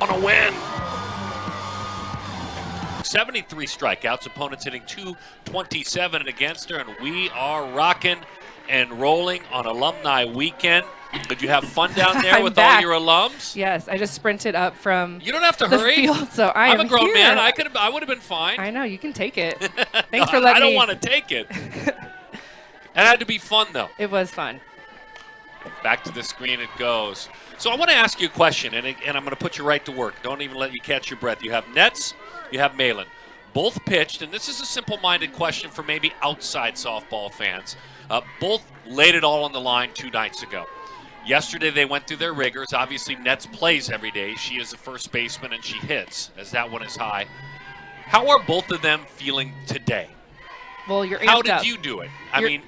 On a win. 73 strikeouts, opponents hitting 227 against her, and we are rocking and rolling on Alumni weekend. Did you have fun down there with all your alums? Yes, I just sprinted up from You don't have to the hurry. field, so I'm a grown here. man. I would have been fine. I know, you can take it. Thanks for letting me. I don't want to take it. It had to be fun, though. It was fun. Back to the screen it goes. So I want to ask you a question, and I'm going to put you right to work. Don't even let you catch your breath. You have Nets, you have Malin. Both pitched, and this is a simple-minded question for maybe outside softball fans. Both laid it all on the line 2 nights ago. Yesterday they went through their rigors. Obviously, Nets plays every day. She is a first baseman, and she hits, as that one is high. How are both of them feeling today? Well, you're amped How did up. you do it? I mean,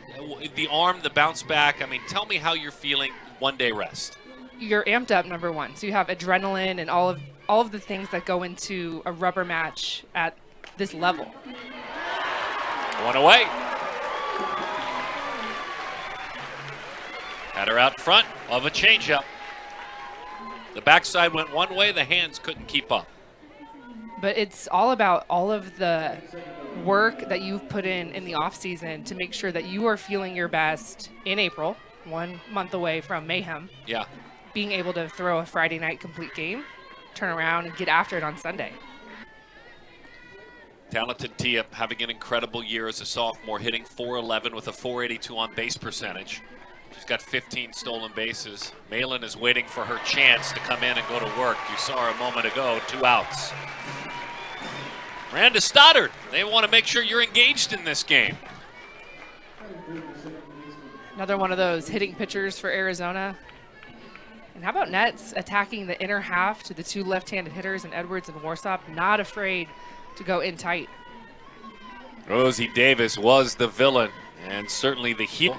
the arm, the bounce back. I mean, tell me how you're feeling one-day rest. You're amped up, number one. So you have adrenaline and all of the things that go into a rubber match at this level. One away. Had her out front of a changeup. The backside went one way. The hands couldn't keep up. But it's all about all of the work that you've put in the off season to make sure that you are feeling your best in April, 1 month away from Mayhem. Yeah. Being able to throw a Friday night complete game, turn around and get after it on Sunday. Talented Tia having an incredible year as a sophomore, hitting .411 with a .482 on base percentage. She's got 15 stolen bases. Malin is waiting for her chance to come in and go to work. You saw her a moment ago, 2 outs. Ran to Stoddard. They want to make sure you're engaged in this game. Another one of those hitting pitchers for Arizona. And how about Nets attacking the inner half to the 2 left-handed hitters in Edwards and Warsop, not afraid to go in tight. Rosie Davis was the villain and certainly the heel.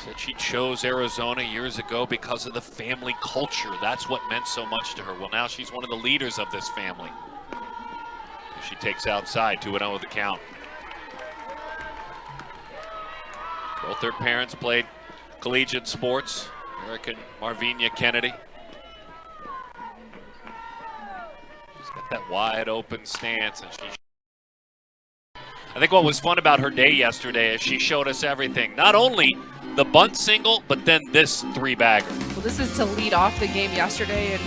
Said she chose Arizona years ago because of the family culture. That's what meant so much to her. Well, now she's one of the leaders of this family. She takes outside, 2-0 with the count. Both their parents played collegiate sports. American Marvinia Kennedy. She's got that wide open stance, and I think what was fun about her day yesterday is she showed us everything. Not only the bunt single, but then this 3-bagger. Well, this is to lead off the game yesterday, and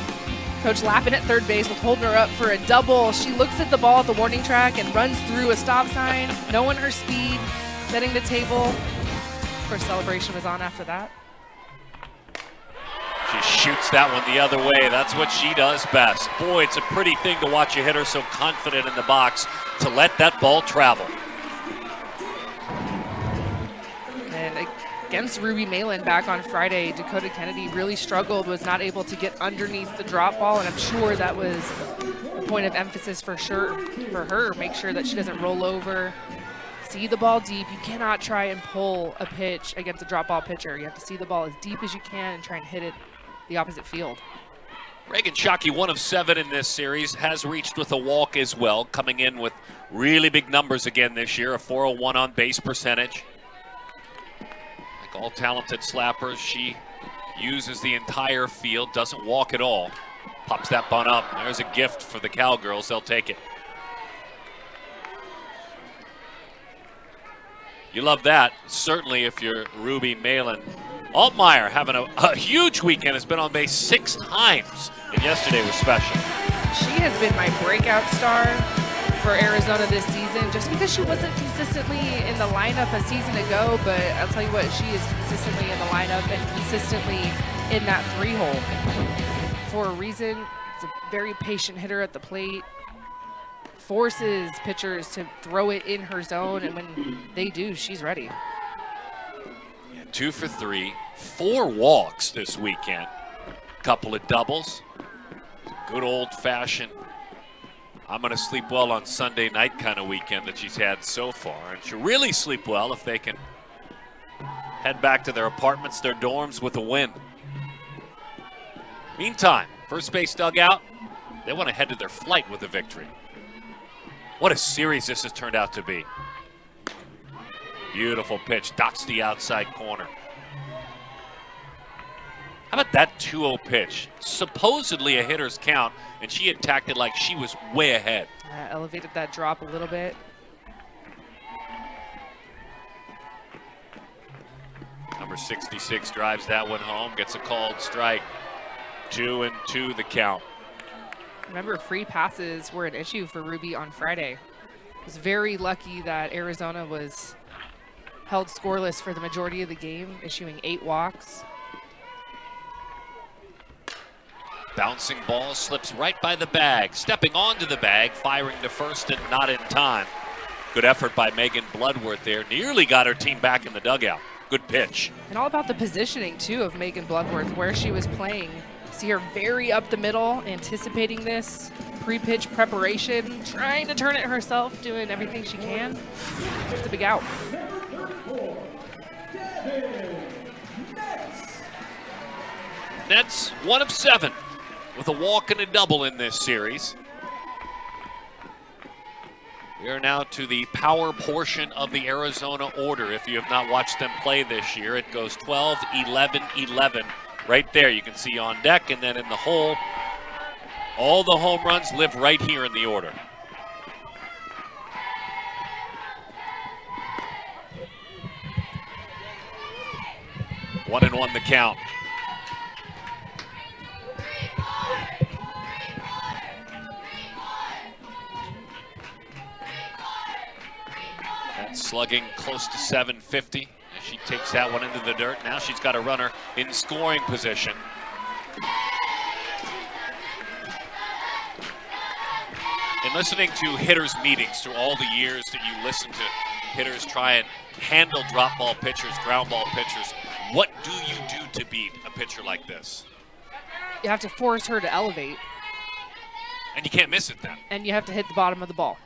Coach Lappin at third base was holding her up for a double. She looks at the ball at the warning track and runs through a stop sign, knowing her speed, setting the table. Of course, celebration was on after that. She shoots that one the other way. That's what she does best. Boy, it's a pretty thing to watch a hitter so confident in the box to let that ball travel. And against Ruby Malin back on Friday, Dakota Kennedy really struggled, was not able to get underneath the drop ball, and I'm sure that was a point of emphasis for sure for her. Make sure that she doesn't roll over. See the ball deep. You cannot try and pull a pitch against a drop ball pitcher. You have to see the ball as deep as you can and try and hit it the opposite field. Reagan Shockey, 1 of 7 in this series, has reached with a walk as well, coming in with really big numbers again this year, a .401 on base percentage. Like all talented slappers, she uses the entire field, doesn't walk at all. Pops that bunt up. There's a gift for the Cowgirls. They'll take it. You love that, certainly if you're Ruby Malin. Altmaier having a huge weekend, has been on base 6 times, and yesterday was special. She has been my breakout star for Arizona this season, just because she wasn't consistently in the lineup a season ago, but I'll tell you what, she is consistently in the lineup and consistently in that 3-hole. For a reason, it's a very patient hitter at the plate, forces pitchers to throw it in her zone, and when they do, she's ready. 2 for 3, 4 walks this weekend. Couple of doubles. Good old-fashioned, I'm going to sleep well on Sunday night kind of weekend that she's had so far. And she'll really sleep well if they can head back to their apartments, their dorms with a win. Meantime, first base dugout, they want to head to their flight with a victory. What a series this has turned out to be. Beautiful pitch, dots the outside corner. How about that 2-0 pitch? Supposedly a hitter's count, and she attacked it like she was way ahead. Elevated that drop a little bit. Number 66 drives that one home, gets a called strike. 2-2 the count. Remember, free passes were an issue for Ruby on Friday. Was very lucky that Arizona was held scoreless for the majority of the game, issuing 8 walks. Bouncing ball slips right by the bag. Stepping onto the bag, firing to first and not in time. Good effort by Megan Bloodworth there. Nearly got her team back in the dugout. Good pitch. And all about the positioning, too, of Megan Bloodworth, where she was playing. See her very up the middle, anticipating this pre-pitch preparation, trying to turn it herself, doing everything she can. It's a big out. Nets 1 of 7 with a walk and a double in this series. We are now to the power portion of the Arizona order. If you have not watched them play this year, it goes 12, 11, 11. Right there, you can see on deck, and then in the hole, all the home runs live right here in the order. One and one the count. That's slugging close to 750. She takes that one into the dirt. Now she's got a runner in scoring position. In listening to hitters' meetings through all the years that you listen to hitters try and handle drop ball pitchers, ground ball pitchers, what do you do to beat a pitcher like this? You have to force her to elevate. And you can't miss it then. And you have to hit the bottom of the ball.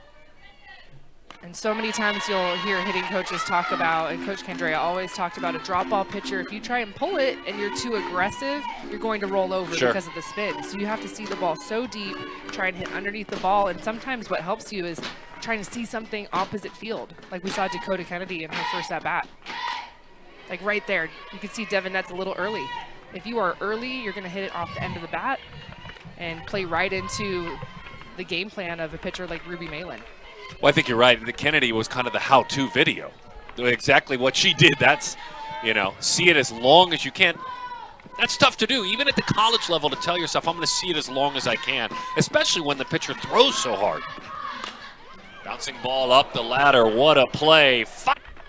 And so many times you'll hear hitting coaches talk about, and Coach Candrea always talked about, a drop ball pitcher. If you try and pull it and you're too aggressive, you're going to roll over because of the spin. So you have to see the ball so deep, try and hit underneath the ball. And sometimes what helps you is trying to see something opposite field, like we saw Dakota Kennedy in her first at-bat. Like right there, you can see Devin Netz a little early. If you are early, you're going to hit it off the end of the bat and play right into the game plan of a pitcher like Ruby Malin. Well, I think you're right. The Kennedy was kind of the how-to video. Exactly what she did. That's, see it as long as you can. That's tough to do, even at the college level, to tell yourself, I'm going to see it as long as I can, especially when the pitcher throws so hard. Bouncing ball up the ladder. What a play.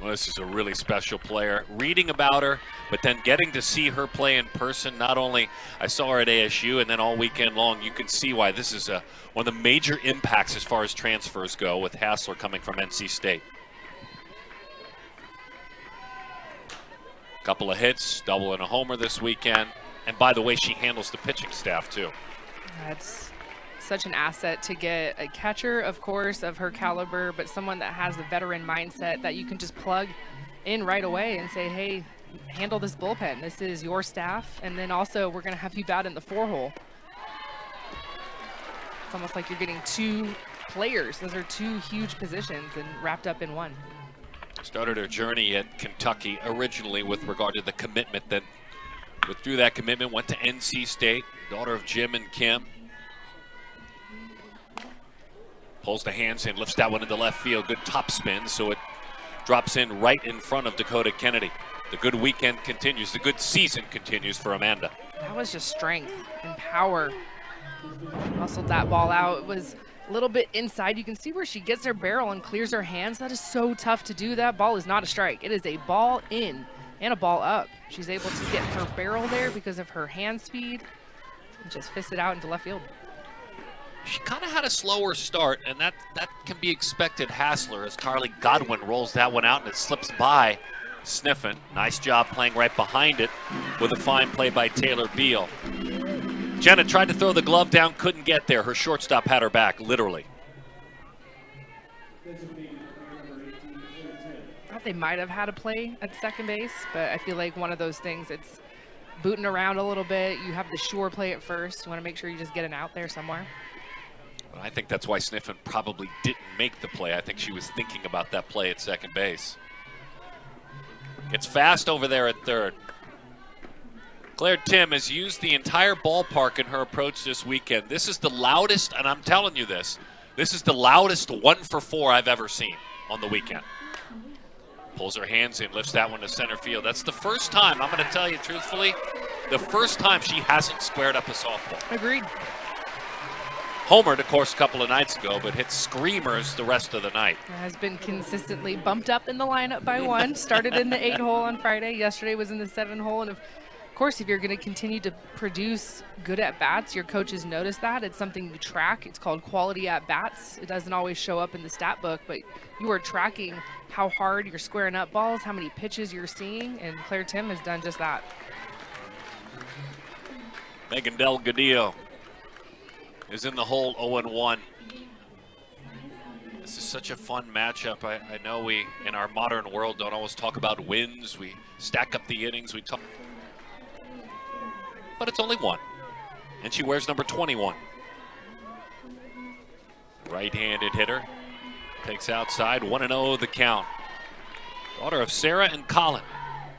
Well, this is a really special player. Reading about her, but then getting to see her play in person. Not only I saw her at ASU and then all weekend long, you can see why this is one of the major impacts as far as transfers go, with Hassler coming from NC State. Couple of hits, double and a homer this weekend. And by the way, she handles the pitching staff too. That's such an asset to get a catcher, of course, of her caliber, but someone that has the veteran mindset that you can just plug in right away and say, hey, handle this bullpen. This is your staff. And then also we're going to have you bat in the 4-hole. It's almost like you're getting 2 players. Those are 2 huge positions and wrapped up in one. Started her journey at Kentucky originally with regard to the commitment, then withdrew that commitment, went to NC State, daughter of Jim and Kim. Pulls the hands in, lifts that one into left field. Good top spin, so it drops in right in front of Dakota Kennedy. The good weekend continues. The good season continues for Amanda. That was just strength and power. Muscled that ball out. It was a little bit inside. You can see where she gets her barrel and clears her hands. That is so tough to do. That ball is not a strike. It is a ball in and a ball up. She's able to get her barrel there because of her hand speed and just fist it out into left field. She kind of had a slower start, and that can be expected. Hassler, as Carly Godwin rolls that one out and it slips by, sniffing. Nice job playing right behind it with a fine play by Taylor Beal. Jenna tried to throw the glove down, couldn't get there. Her shortstop had her back, literally. I thought they might have had a play at second base, but I feel like one of those things, it's booting around a little bit. You have the sure play at first. You want to make sure you just get an out there somewhere. I think that's why Sniffen probably didn't make the play. I think she was thinking about that play at second base. It's fast over there at third. Claire Tim has used the entire ballpark in her approach this weekend. This is the loudest, and I'm telling you this is the loudest 1 for 4 I've ever seen on the weekend. Pulls her hands in, lifts that one to center field. That's the first time, I'm going to tell you truthfully, the first time she hasn't squared up a softball. Agreed. Homered, of course, a couple of nights ago, but hit screamers the rest of the night. Has been consistently bumped up in the lineup by one. Started in the 8 hole on Friday. Yesterday was in the 7 hole. And of course, if you're going to continue to produce good at-bats, your coaches notice that. It's something you track. It's called quality at-bats. It doesn't always show up in the stat book, but you are tracking how hard you're squaring up balls, how many pitches you're seeing, and Claire Tim has done just that. Megan Delgadillo is in the hole 0-1. This is such a fun matchup. I know we, in our modern world, don't always talk about wins. We stack up the innings. We talk, but it's only one, and she wears number 21. Right-handed hitter. Takes outside, 1-0 the count. Daughter of Sarah and Colin.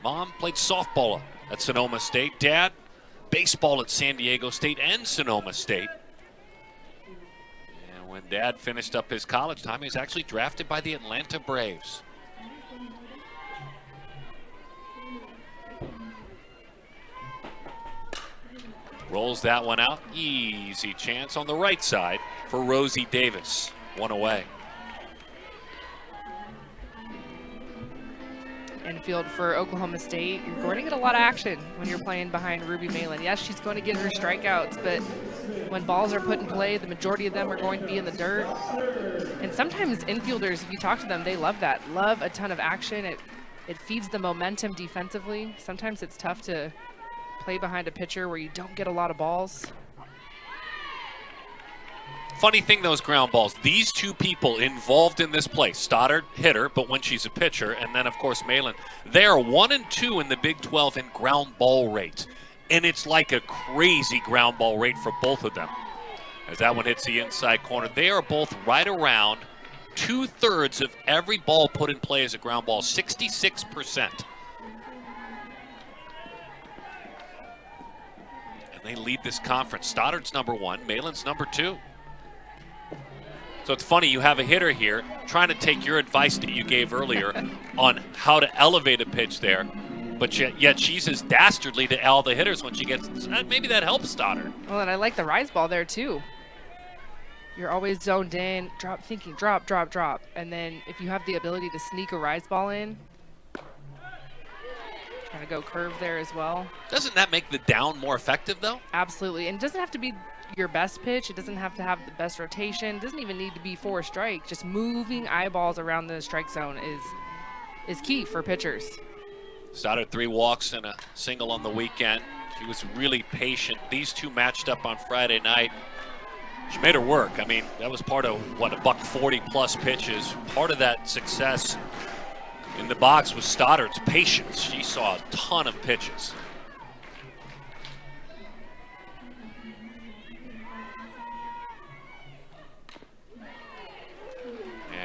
Mom played softball at Sonoma State. Dad, baseball at San Diego State and Sonoma State. And when Dad finished up his college time, he was actually drafted by the Atlanta Braves. Rolls that one out. Easy chance on the right side for Rosie Davis. One away. Infield for Oklahoma State, you're going to get a lot of action when you're playing behind Ruby Malin. Yes, she's going to get her strikeouts, but when balls are put in play, the majority of them are going to be in the dirt. And sometimes infielders, if you talk to them, they love that. Love a ton of action. It feeds the momentum defensively. Sometimes it's tough to play behind a pitcher where you don't get a lot of balls. Funny thing, those ground balls, these two people involved in this play, Stoddard, hitter, but when she's a pitcher, and then, of course, Malin, they are 1 and 2 in the Big 12 in ground ball rate. And it's like a crazy ground ball rate for both of them. As that one hits the inside corner, they are both right around 2/3 of every ball put in play as a ground ball, 66%. And they lead this conference. Stoddard's number 1, Malin's number 2. So it's funny, you have a hitter here trying to take your advice that you gave earlier on how to elevate a pitch there, but yet she's as dastardly to all the hitters when she gets, maybe that helps Stoddard. Well, and I like the rise ball there too. You're always zoned in, thinking drop, drop, drop. And then if you have the ability to sneak a rise ball in, trying to go curve there as well. Doesn't that make the down more effective though? Absolutely, and it doesn't have to be your best pitch. It doesn't have to have the best rotation. It doesn't even need to be 4 strike. Just moving eyeballs around the strike zone is key for pitchers. Stoddard 3 walks and a single on the weekend. She was really patient. These two matched up on Friday night. She made her work. I mean, that was part of what, $140 plus pitches. Part of that success in the box was Stoddard's patience. She saw a ton of pitches.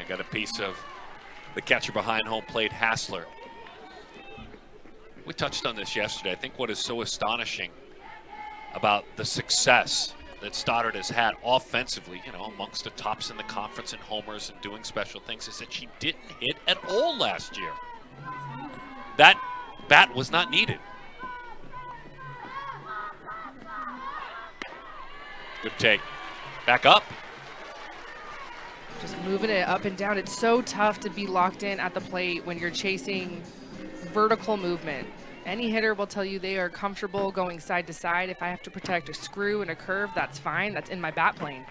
Got a piece of the catcher behind home plate, Hassler. We touched on this yesterday. I think what is so astonishing about the success that Stoddard has had offensively, you know, amongst the tops in the conference in homers and doing special things, is that she didn't hit at all last year. That bat was not needed. Good take. Back up. Just moving it up and down. It's so tough to be locked in at the plate when you're chasing vertical movement. Any hitter will tell you they are comfortable going side to side. If I have to protect a screw and a curve, that's fine. That's in my bat plane.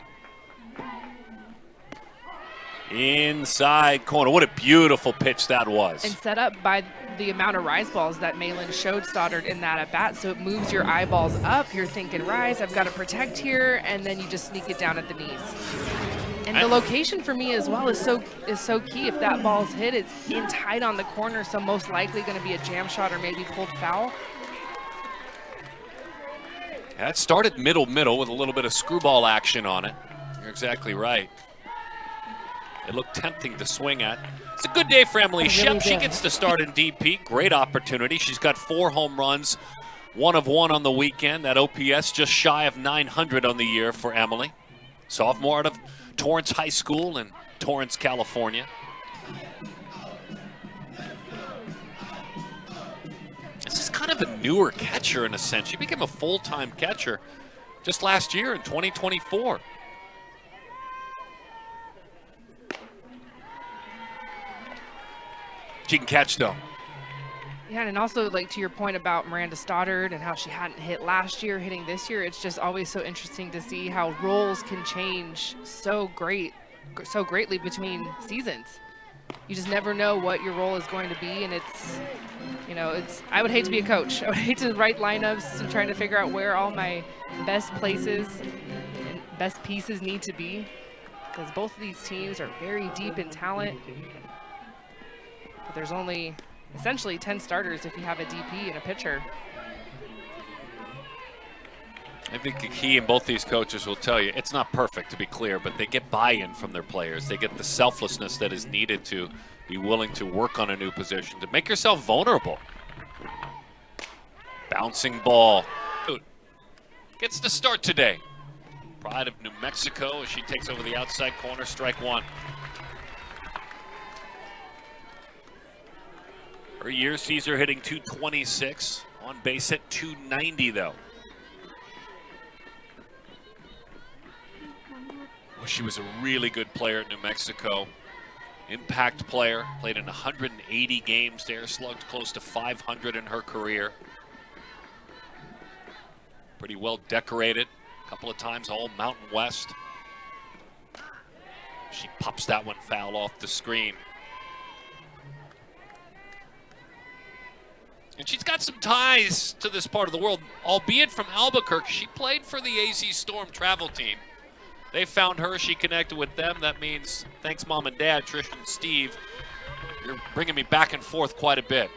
Inside corner. What a beautiful pitch that was. And set up by the amount of rise balls that Malin showed Stoddard in that at-bat, so it moves your eyeballs up. You're thinking, rise, I've got to protect here, and then you just sneak it down at the knees. And the location for me as well is so key. If that ball's hit, it's in tight on the corner, so most likely going to be a jam shot or maybe pulled foul. That started middle with a little bit of screwball action on it. You're exactly right. It looked tempting to swing at. It's a good day for Emily Shep. She gets to start in DP. Great opportunity. She's got 4 home runs 1 of 1 on the weekend. That OPS just shy of 900 on the year for Emily. Sophomore out of Torrance High School in Torrance, California. This is kind of a newer catcher in a sense. She became a full-time catcher just last year in 2024. She can catch, though. Yeah, and also, like, to your point about Miranda Stoddard and how she hadn't hit last year, hitting this year, it's just always so interesting to see how roles can change so greatly between seasons. You just never know what your role is going to be, and it's, you know, I would hate to be a coach. I would hate to write lineups and trying to figure out where all my best places and best pieces need to be, because both of these teams are very deep in talent, but there's only essentially 10 starters if you have a DP and a pitcher. I think the key, and both these coaches will tell you, it's not perfect, to be clear, but they get buy-in from their players. They get the selflessness that is needed to be willing to work on a new position, to make yourself vulnerable. Bouncing ball. Gets the start today. Pride of New Mexico as she takes over the outside corner, strike one. Her year sees her hitting .226, on base at .290 though. Well, she was a really good player at New Mexico. Impact player, played in 180 games there, slugged close to 500 in her career. Pretty well decorated, a couple of times all Mountain West. She pops that one foul off the screen. And she's got some ties to this part of the world, albeit from Albuquerque. She played for the AZ Storm travel team. They found her, she connected with them. That means, thanks Mom and Dad, Trish and Steve, you're bringing me back and forth quite a bit.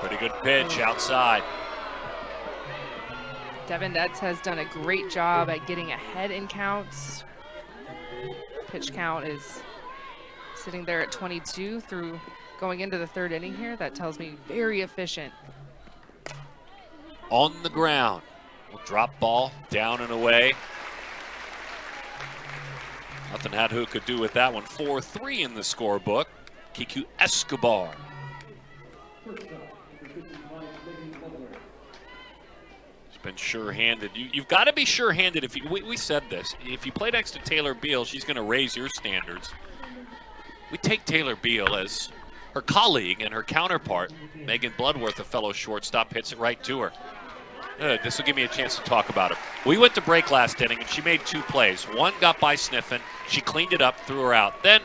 Pretty good pitch outside. Devin Detz has done a great job at getting ahead in counts. Pitch count is sitting there at 22 through going into the third inning here. That tells me very efficient. On the ground. We'll drop ball down and away. Nothing who could do with that one. 4-3 in the scorebook. Kiku Escobar. She's been sure-handed. You've got to be sure-handed. If we said this. If you play next to Taylor Beal, she's going to raise your standards. We take Taylor Beal as her colleague and her counterpart. Megan Bloodworth, a fellow shortstop, hits it right to her. This will give me a chance to talk about it. We went to break last inning, and she made 2 plays. One got by sniffing. She cleaned it up, threw her out. Then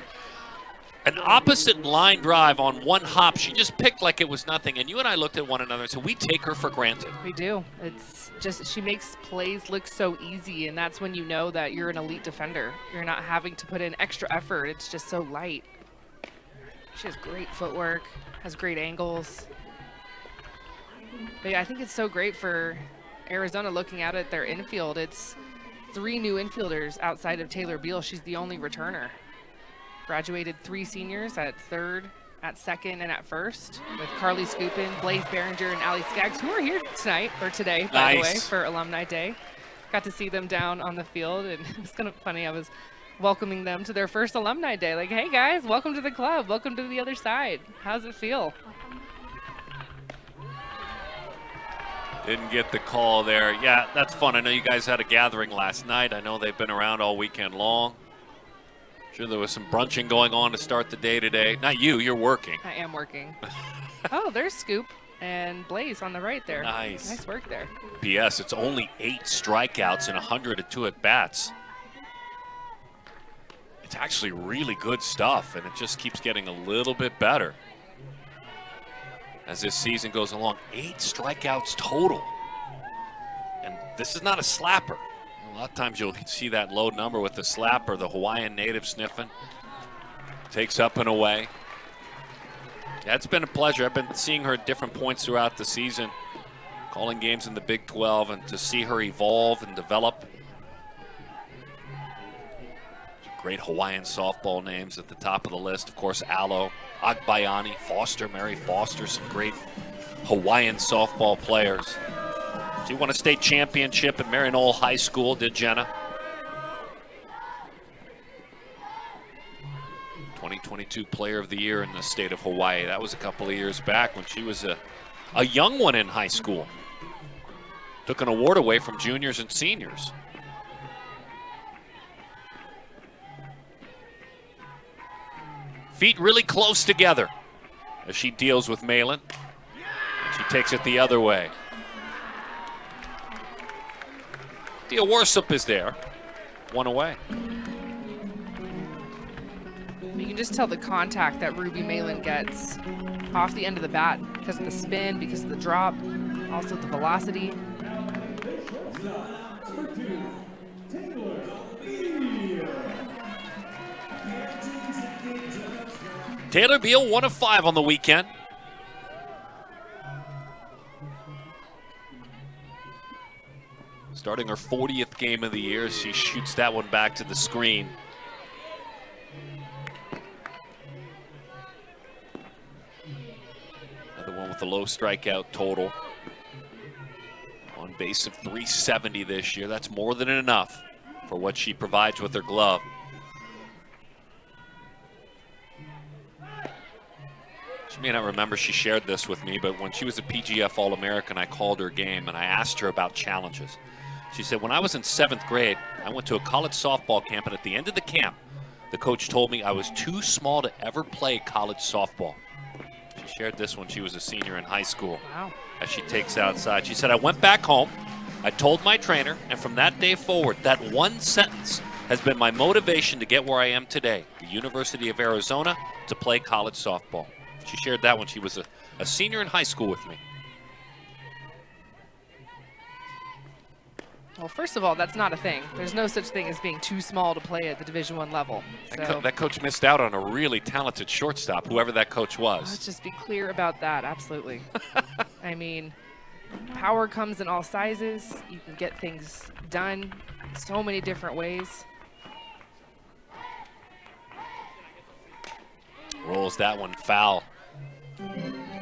an opposite line drive on one hop. She just picked like it was nothing. And you and I looked at one another and said, we take her for granted. We do. It's just she makes plays look so easy, and that's when you know that you're an elite defender. You're not having to put in extra effort. It's just so light. She has great footwork, has great angles. But yeah, I think it's so great for Arizona looking out at their infield. It's 3 new infielders outside of Taylor Beal. She's the only returner. Graduated 3 seniors at third, at second, and at first, with Carly Scoopin, Blaze Behringer, and Allie Skaggs, who are here today, by the way, for Alumni Day. Got to see them down on the field, and it was kind of funny. I was welcoming them to their first Alumni Day. Like, hey guys, welcome to the club. Welcome to the other side. How's it feel? Didn't get the call there. Yeah, that's fun. I know you guys had a gathering last night. I know they've been around all weekend long. Sure there was some brunching going on to start the day today. Not you, you're working. I am working. Oh, there's Scoop and Blaze on the right there. Nice. Nice work there. P.S. It's only 8 strikeouts and 102 at-bats. It's actually really good stuff, and it just keeps getting a little bit better as this season goes along. 8 strikeouts total. And this is not a slapper. A lot of times you'll see that low number with the slapper, the Hawaiian native sniffing. Takes up and away. Yeah, it's been a pleasure. I've been seeing her at different points throughout the season, calling games in the Big 12, and to see her evolve and develop. Great Hawaiian softball names at the top of the list. Of course, Alo, Agbayani, Foster, Mary Foster, some great Hawaiian softball players. She won a state championship at Maryknoll High School, did Jenna. 2022 Player of the Year in the state of Hawaii. That was a couple of years back when she was a young one in high school. Took an award away from juniors and seniors. Feet really close together as she deals with Malin. She takes it the other way. Dia Warsup is there. One away. You can just tell the contact that Ruby Malin gets off the end of the bat because of the spin, because of the drop, also the velocity. Taylor Beal, 1 of 5 on the weekend. Starting her 40th game of the year, she shoots that one back to the screen. Another one with a low strikeout total. On base of 370 this year. That's more than enough for what she provides with her glove. She may not remember she shared this with me, but when she was a PGF All-American, I called her game and I asked her about challenges. She said, when I was in 7th grade, I went to a college softball camp, and at the end of the camp, the coach told me I was too small to ever play college softball. She shared this when she was a senior in high school. Wow. As she takes outside. She said, I went back home, I told my trainer, and from that day forward, that one sentence has been my motivation to get where I am today, the University of Arizona, to play college softball. She shared that when she was a senior in high school with me. Well, first of all, that's not a thing. There's no such thing as being too small to play at the Division I level. So That coach missed out on a really talented shortstop, whoever that coach was. let's just be clear about that, absolutely. I mean, power comes in all sizes. You can get things done so many different ways. Rolls that one foul.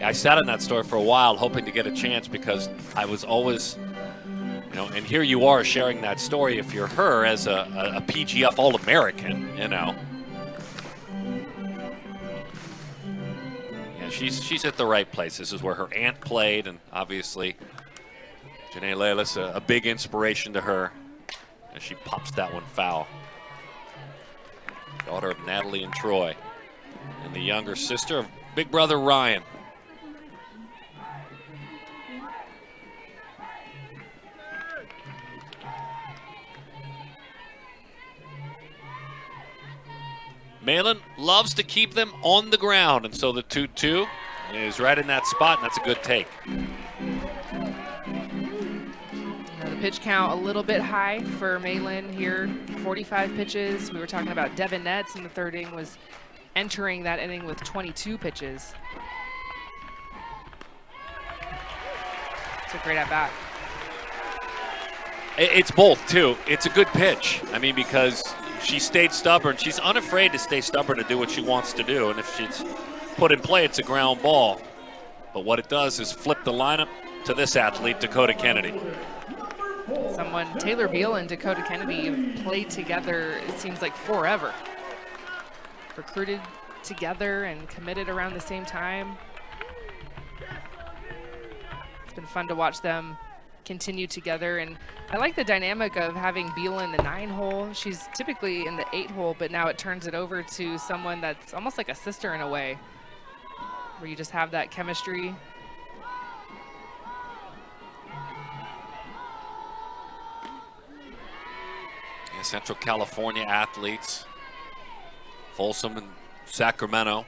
I sat in that store for a while hoping to get a chance because I was always, you know, and here you are sharing that story if you're her as a PGF All-American, you know. Yeah, she's at the right place. This is where her aunt played, and obviously Janae Leilis, a big inspiration to her as she pops that one foul. Daughter of Natalie and Troy, and the younger sister of big brother Ryan. Malin loves to keep them on the ground, and so the 2-2 is right in that spot, and that's a good take. The pitch count a little bit high for Malin here, 45 pitches. We were talking about Devin Netz in the third inning was entering that inning with 22 pitches. It's a great at-bat. It's both, too. It's a good pitch. I mean, because she stayed stubborn. She's unafraid to stay stubborn and do what she wants to do. And if she's put in play, it's a ground ball. But what it does is flip the lineup to this athlete, Dakota Kennedy. Taylor Beal and Dakota Kennedy have played together, it seems like forever. Recruited together and committed around the same time. It's been fun to watch them continue together, and I like the dynamic of having Beal in the 9-hole. She's typically in the 8-hole, but now it turns it over to someone that's almost like a sister in a way, where you just have that chemistry. Yeah, Central California athletes, Folsom and Sacramento.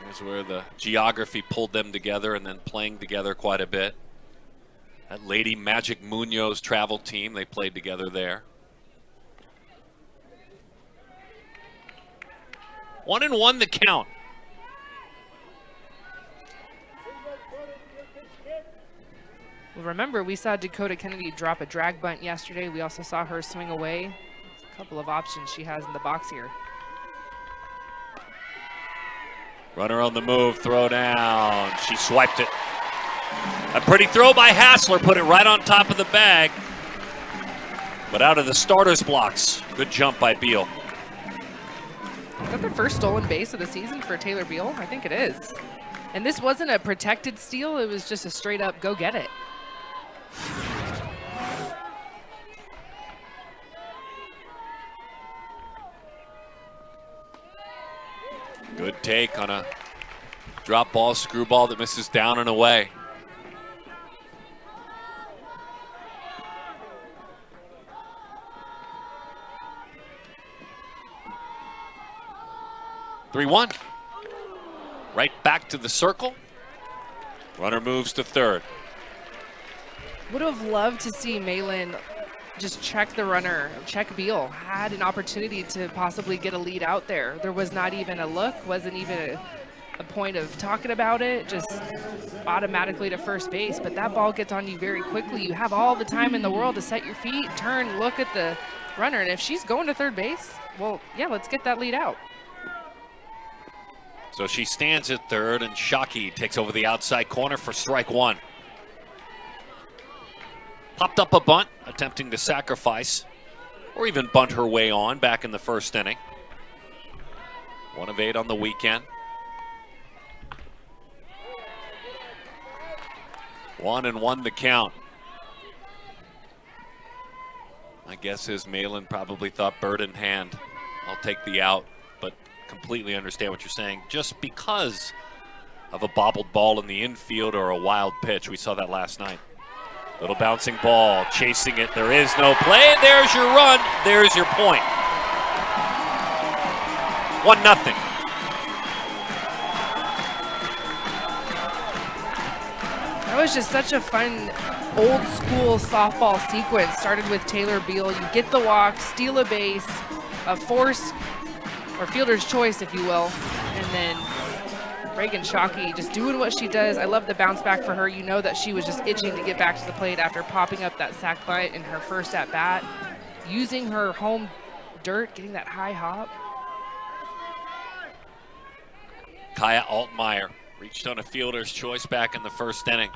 Here's where the geography pulled them together and then playing together quite a bit. That Lady Magic Munoz travel team, they played together there. 1-1 the count. Well, remember, we saw Dakota Kennedy drop a drag bunt yesterday. We also saw her swing away a couple of options she has in the box here. Runner on the move, throw down. She swiped it. A pretty throw by Hassler, put it right on top of the bag. But out of the starter's blocks. Good jump by Beal. Is that the first stolen base of the season for Taylor Beal? I think it is. And this wasn't a protected steal, it was just a straight up go get it. Good take on a drop ball, screwball that misses down and away. (3-1). Right back to the circle. Runner moves to third. Would have loved to see Meen just check the runner, check Beal. Had an opportunity to possibly get a lead out there. There was not even a look, wasn't even a point of talking about it, just automatically to first base. But that ball gets on you very quickly. You have all the time in the world to set your feet, turn, look at the runner. And if she's going to third base, well, yeah, let's get that lead out. So she stands at third, and Shockey takes over the outside corner for strike one. Popped up a bunt, attempting to sacrifice or even bunt her way on back in the first inning. 1 of 8 on the weekend. 1-1 the count. My guess is Meen probably thought bird in hand. I'll take the out, but completely understand what you're saying. Just because of a bobbled ball in the infield or a wild pitch. We saw that last night. Little bouncing ball, chasing it. There is no play. There's your run. There's your point. 1-0. That was just such a fun old school softball sequence. Started with Taylor Beal. You get the walk, steal a base, a force or fielder's choice, if you will, and then Reagan Shockey just doing what she does. I love the bounce back for her. You know that she was just itching to get back to the plate after popping up that sac bunt in her first at bat, using her home dirt, getting that high hop. Kaya Altmaier reached on a fielder's choice back in the first inning.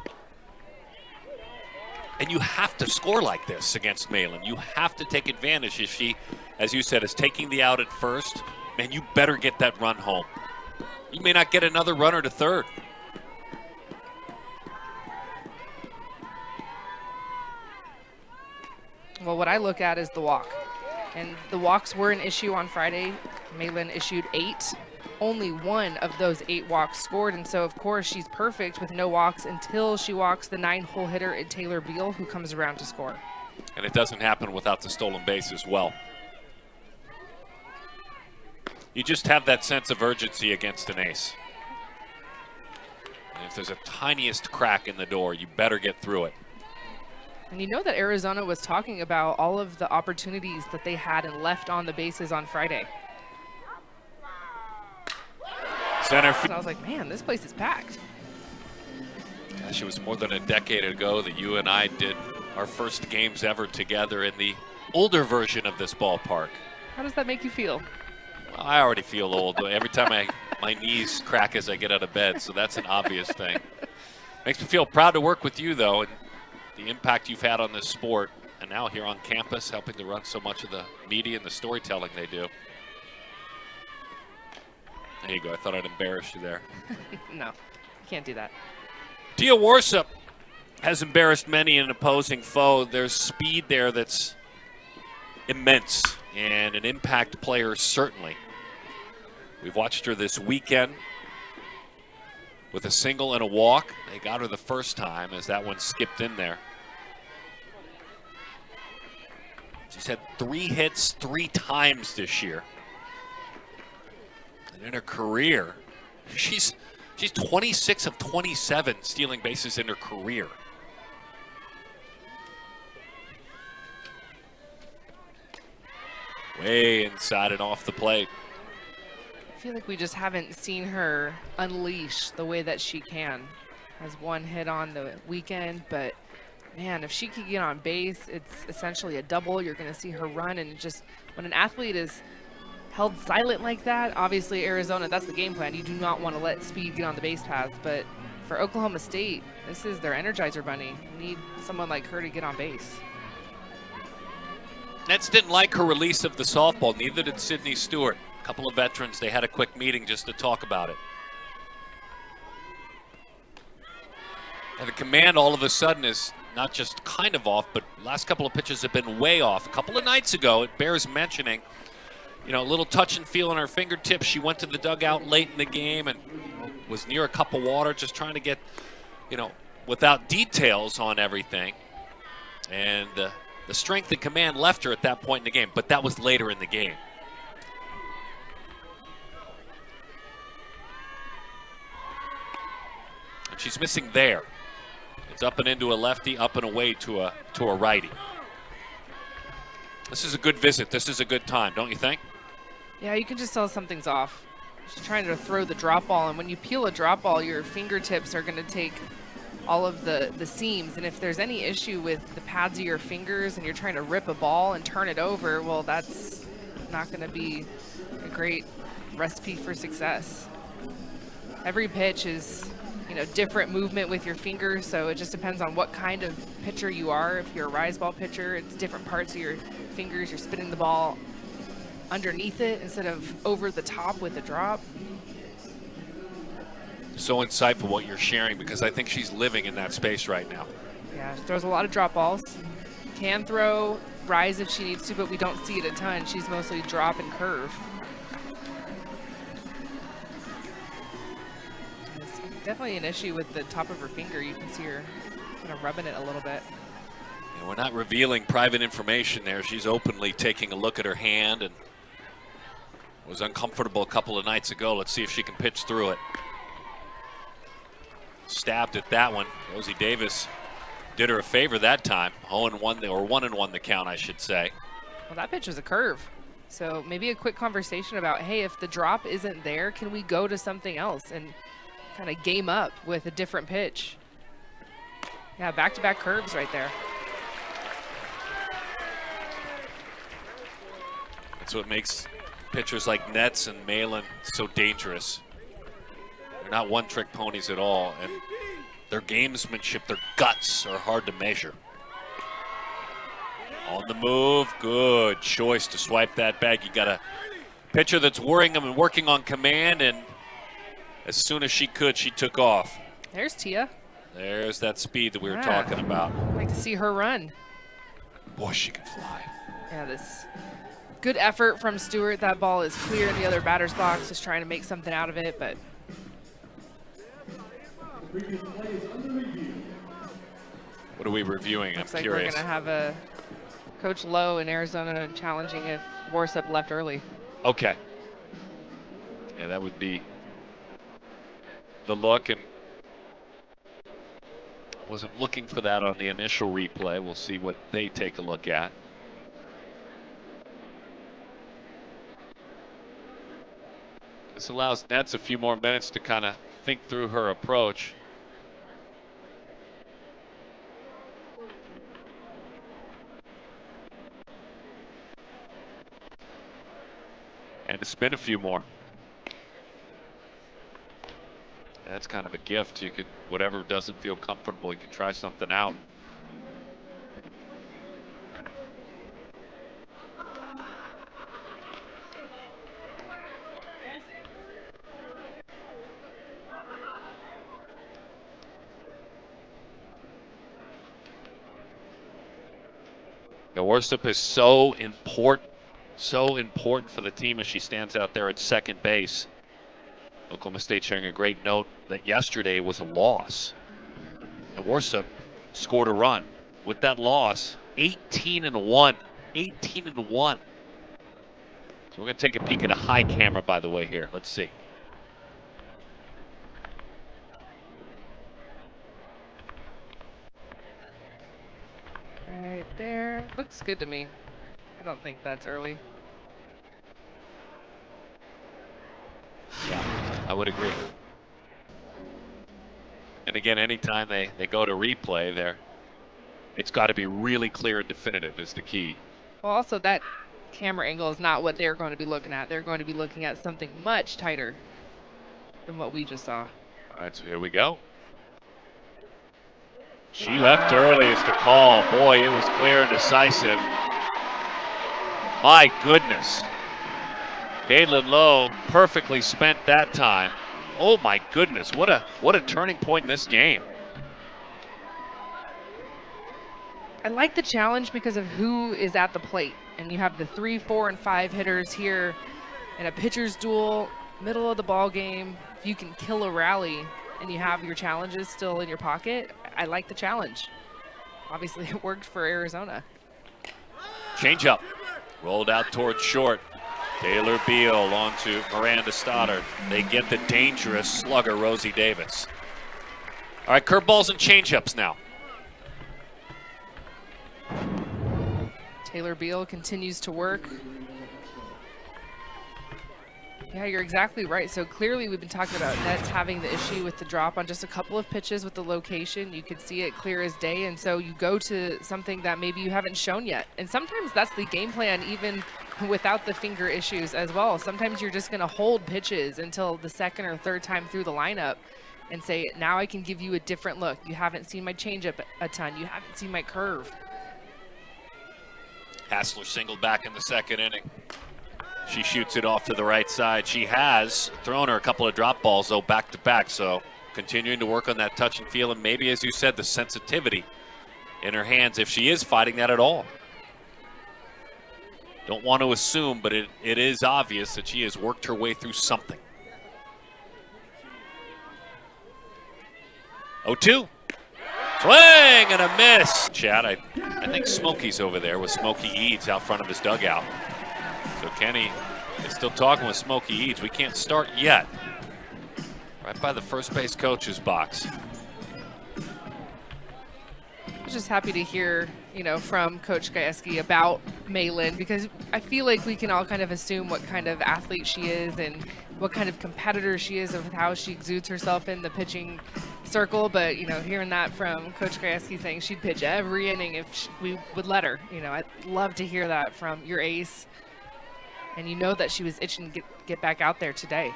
And you have to score like this against Meen. You have to take advantage. If she, as you said, is taking the out at first, man, you better get that run home. You may not get another runner to third. Well, what I look at is the walk. And the walks were an issue on Friday. Meen issued 8. Only 1 of those 8 walks scored. And so, of course, she's perfect with no walks until she walks the 9-hole hitter in Taylor Beal, who comes around to score. And it doesn't happen without the stolen base as well. You just have that sense of urgency against an ace. And if there's a tiniest crack in the door, you better get through it. And you know that Arizona was talking about all of the opportunities that they had and left on the bases on Friday. Center And I was like, man, this place is packed. Gosh, it was more than a decade ago that you and I did our first games ever together in the older version of this ballpark. How does that make you feel? Well, I already feel old. Every time my knees crack as I get out of bed, so that's an obvious thing. Makes me feel proud to work with you, though, and the impact you've had on this sport, and now here on campus, helping to run so much of the media and the storytelling they do. There you go. I thought I'd embarrass you there. No, you can't do that. Tia Warsup has embarrassed many an opposing foe. There's speed there that's immense, and an impact player certainly. We've watched her this weekend with a single and a walk. They got her the first time as that one skipped in there. She's had 3 hits 3 times this year. And in her career, she's 26 of 27 stealing bases in her career. Way inside and off the plate. I feel like we just haven't seen her unleash the way that she can. Has 1 hit on the weekend, but Man, if she could get on base, it's essentially a double. You're going to see her run, and just when an athlete is held silent like that, obviously Arizona, that's the game plan. You do not want to let speed get on the base paths, but for Oklahoma State, this is their Energizer Bunny. You need someone like her to get on base. Nets didn't like her release of the softball, neither did Sydney Stewart. A couple of veterans, they had a quick meeting just to talk about it. And the command all of a sudden is not just kind of off, but last couple of pitches have been way off. A couple of nights ago, it bears mentioning, a little touch and feel on her fingertips. She went to the dugout late in the game and was near a cup of water, just trying to get, without details on everything. And the strength and command left her at that point in the game, but that was later in the game. And she's missing there. It's up and into a lefty, up and away to a righty. This is a good visit. This is a good time, don't you think? Yeah, you can just tell something's off. She's trying to throw the drop ball, and when you peel a drop ball, your fingertips are going to take all of the seams, and if there's any issue with the pads of your fingers and you're trying to rip a ball and turn it over, well, that's not going to be a great recipe for success. Every pitch is different movement with your fingers, so it just depends on what kind of pitcher you are. If you're a rise ball pitcher, it's different parts of your fingers. You're spinning the ball underneath it instead of over the top with a drop. So insightful what you're sharing, because I think she's living in that space right now. Yeah, she throws a lot of drop balls. Can throw rise if she needs to, but we don't see it a ton. She's mostly drop and curve. Definitely an issue with the top of her finger. You can see her kind of rubbing it a little bit. And we're not revealing private information there. She's openly taking a look at her hand and was uncomfortable a couple of nights ago. Let's see if she can pitch through it. Stabbed at that one. Rosie Davis did her a favor that time. 0-1, or 1-1 the count, I should say. Well, that pitch was a curve. So maybe a quick conversation about, hey, if the drop isn't there, can we go to something else and kind of game up with a different pitch? Yeah, back-to-back curves right there. That's what makes pitchers like Nets and Meen so dangerous. They're not one-trick ponies at all, and their gamesmanship, their guts are hard to measure. On the move, good choice to swipe that back. You got a pitcher that's worrying them and working on command, and as soon as she could, she took off. There's Tia. There's that speed that we were talking about. I'd like to see her run. Boy, she can fly. Yeah, this good effort from Stewart. That ball is clear in the other batter's box, just trying to make something out of it, but what are we reviewing? looks I'm like curious. we're going to have a Coach Lowe in Arizona challenging if Warsup left early. Okay. Yeah, that would be the look, and I wasn't looking for that on the initial replay. We'll see what they take a look at. This allows Nets a few more minutes to kind of think through her approach. And to spin a few more. That's kind of a gift. You could, whatever doesn't feel comfortable, you can try something out. The Warsup is so important for the team as she stands out there at second base. Oklahoma State sharing a great note that yesterday was a loss. And Warsup scored a run. With that loss, 18-1. 18-1. So we're going to take a peek at a high camera, by the way, here. Let's see. Right there. Looks good to me. I don't think that's early. Yeah, I would agree. And again, anytime they go to replay, they're It's got to be really clear and definitive is the key. Well, also that camera angle is not what they're going to be looking at. They're going to be looking at something much tighter than what we just saw. All right, so here we go. She left earliest to call. Boy, it was clear and decisive. My goodness. Caitlin Lowe perfectly spent that time. Oh my goodness, what a turning point in this game. I like the challenge because of who is at the plate. And you have the 3, 4, and 5 hitters here in a pitcher's duel, middle of the ball game. If you can kill a rally and you have your challenges still in your pocket, I like the challenge. Obviously, it worked for Arizona. Change up. Rolled out towards short. Taylor Beal onto Miranda Stoddard. They get the dangerous slugger, Rosie Davis. All right, curveballs and changeups now. Taylor Beal continues to work. Yeah, you're exactly right. So clearly we've been talking about Nets having the issue with the drop on just a couple of pitches with the location. You could see it clear as day. And so you go to something that maybe you haven't shown yet. And sometimes that's the game plan, even without the finger issues as well. Sometimes you're just going to hold pitches until the second or third time through the lineup and say, now I can give you a different look. You haven't seen my changeup a ton. You haven't seen my curve. Hassler singled back in the second inning. She shoots it off to the right side. She has thrown her a couple of drop balls, though, back to back. So continuing to work on that touch and feel, and maybe, as you said, the sensitivity in her hands if she is fighting that at all. Don't want to assume, but it is obvious that she has worked her way through something. 0-2. Swing and a miss. Chad, I think Smokey's over there with Smokey Eads out front of his dugout. So Kenny is still talking with Smokey Eads. We can't start yet. Right by the first base coach's box. I'm just happy to hear, from Coach Gajewski about Meen, because I feel like we can all kind of assume what kind of athlete she is and what kind of competitor she is, of how she exudes herself in the pitching circle. But hearing that from Coach Gajewski saying she'd pitch every inning if we would let her, I'd love to hear that from your ace. And that she was itching to get back out there today.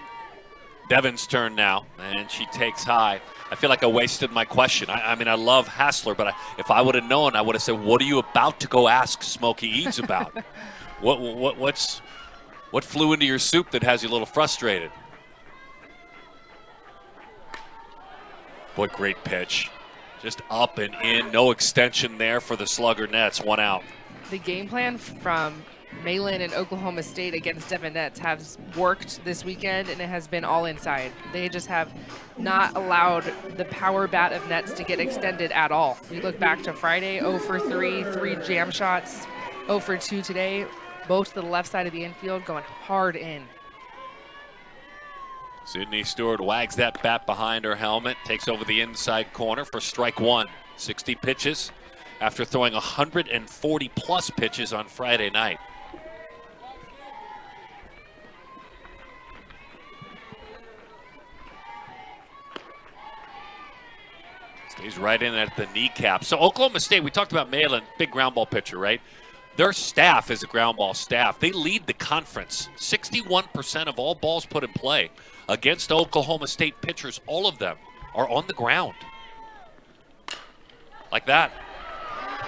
Devin's turn now, and she takes high. I feel like I wasted my question. I mean, I love Hassler, but if I would have known, I would have said, what are you about to go ask Smokey Eads about? What flew into your soup that has you a little frustrated? Boy, great pitch. Just up and in, no extension there for the slugger Nets, 1 out. The game plan from Meen and Oklahoma State against Devon Nets has worked this weekend, and it has been all inside. They just have not allowed the power bat of Nets to get extended at all. You look back to Friday, 0 for 3, 3 jam shots, 0 for 2 today, both to the left side of the infield, going hard in. Sydney Stewart wags that bat behind her helmet, takes over the inside corner for strike 1. 60 pitches after throwing 140-plus pitches on Friday night. Stays right in at the kneecap. So Oklahoma State, we talked about Meen, big ground ball pitcher, right? Their staff is a ground ball staff. They lead the conference. 61% of all balls put in play against Oklahoma State pitchers, all of them are on the ground. Like that.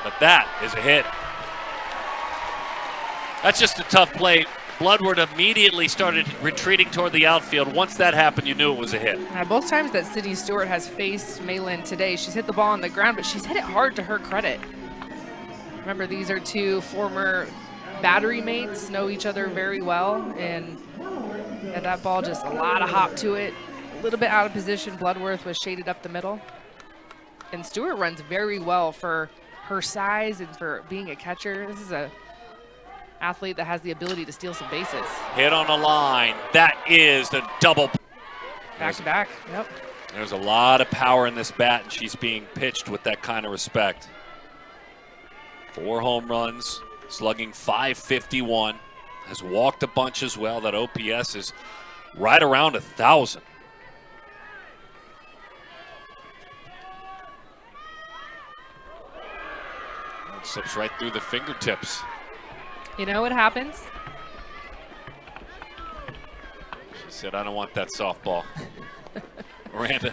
But that is a hit. That's just a tough play. Bloodworth immediately started retreating toward the outfield. Once that happened, you knew it was a hit. Both times that Sydney Stewart has faced Meen today, she's hit the ball on the ground, but she's hit it hard to her credit. Remember, these are two former battery mates, know each other very well, and that ball just a lot of hop to it. A little bit out of position. Bloodworth was shaded up the middle. And Stewart runs very well for her size and for being a catcher. This is a athlete that has the ability to steal some bases. Hit on the line. That is the double. Back to back. Yep. There's a lot of power in this bat, and she's being pitched with that kind of respect. 4 home runs, slugging .551. Has walked a bunch as well. That OPS is right around 1,000. Slips right through the fingertips. You know what happens? She said, I don't want that softball. Miranda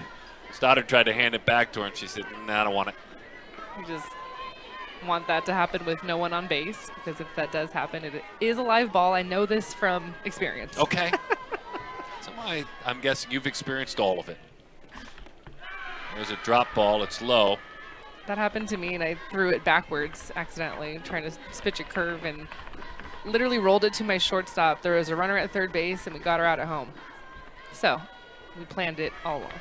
Stoddard tried to hand it back to her, and she said, nah, I don't want it. You just want that to happen with no one on base, because if that does happen, it is a live ball. I know this from experience. Okay. So I'm guessing you've experienced all of it. There's a drop ball. It's low. That happened to me, and I threw it backwards accidentally, trying to pitch a curve, and literally rolled it to my shortstop. There was a runner at third base, and we got her out at home. So we planned it all along.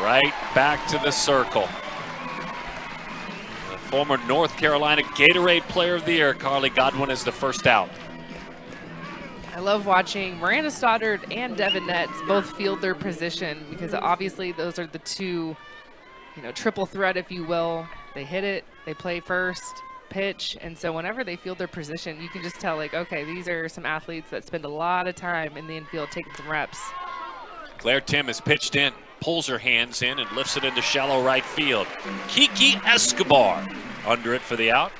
Right back to the circle. The former North Carolina Gatorade Player of the Year, Carly Godwin, is the first out. I love watching Miranda Stoddard and Devin Netz both field their position, because obviously those are the two, triple threat, if you will. They hit it, they play first, pitch, and so whenever they field their position, you can just tell, okay, these are some athletes that spend a lot of time in the infield taking some reps. Claire Tim is pitched in, pulls her hands in, and lifts it into shallow right field. Kiki Escobar under it for the out.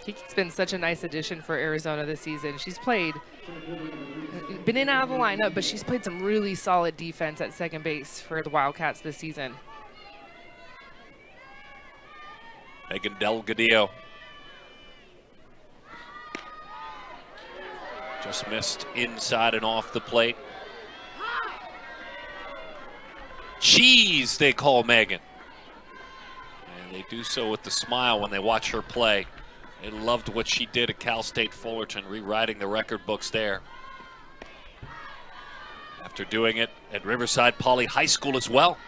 Kiki's been such a nice addition for Arizona this season. She's been in and out of the lineup, but she's played some really solid defense at second base for the Wildcats this season. Megan Delgadillo. Just missed inside and off the plate. Cheese, they call Megan. And they do so with a smile when they watch her play. They loved what she did at Cal State Fullerton, rewriting the record books there. After doing it at Riverside Poly High School as well.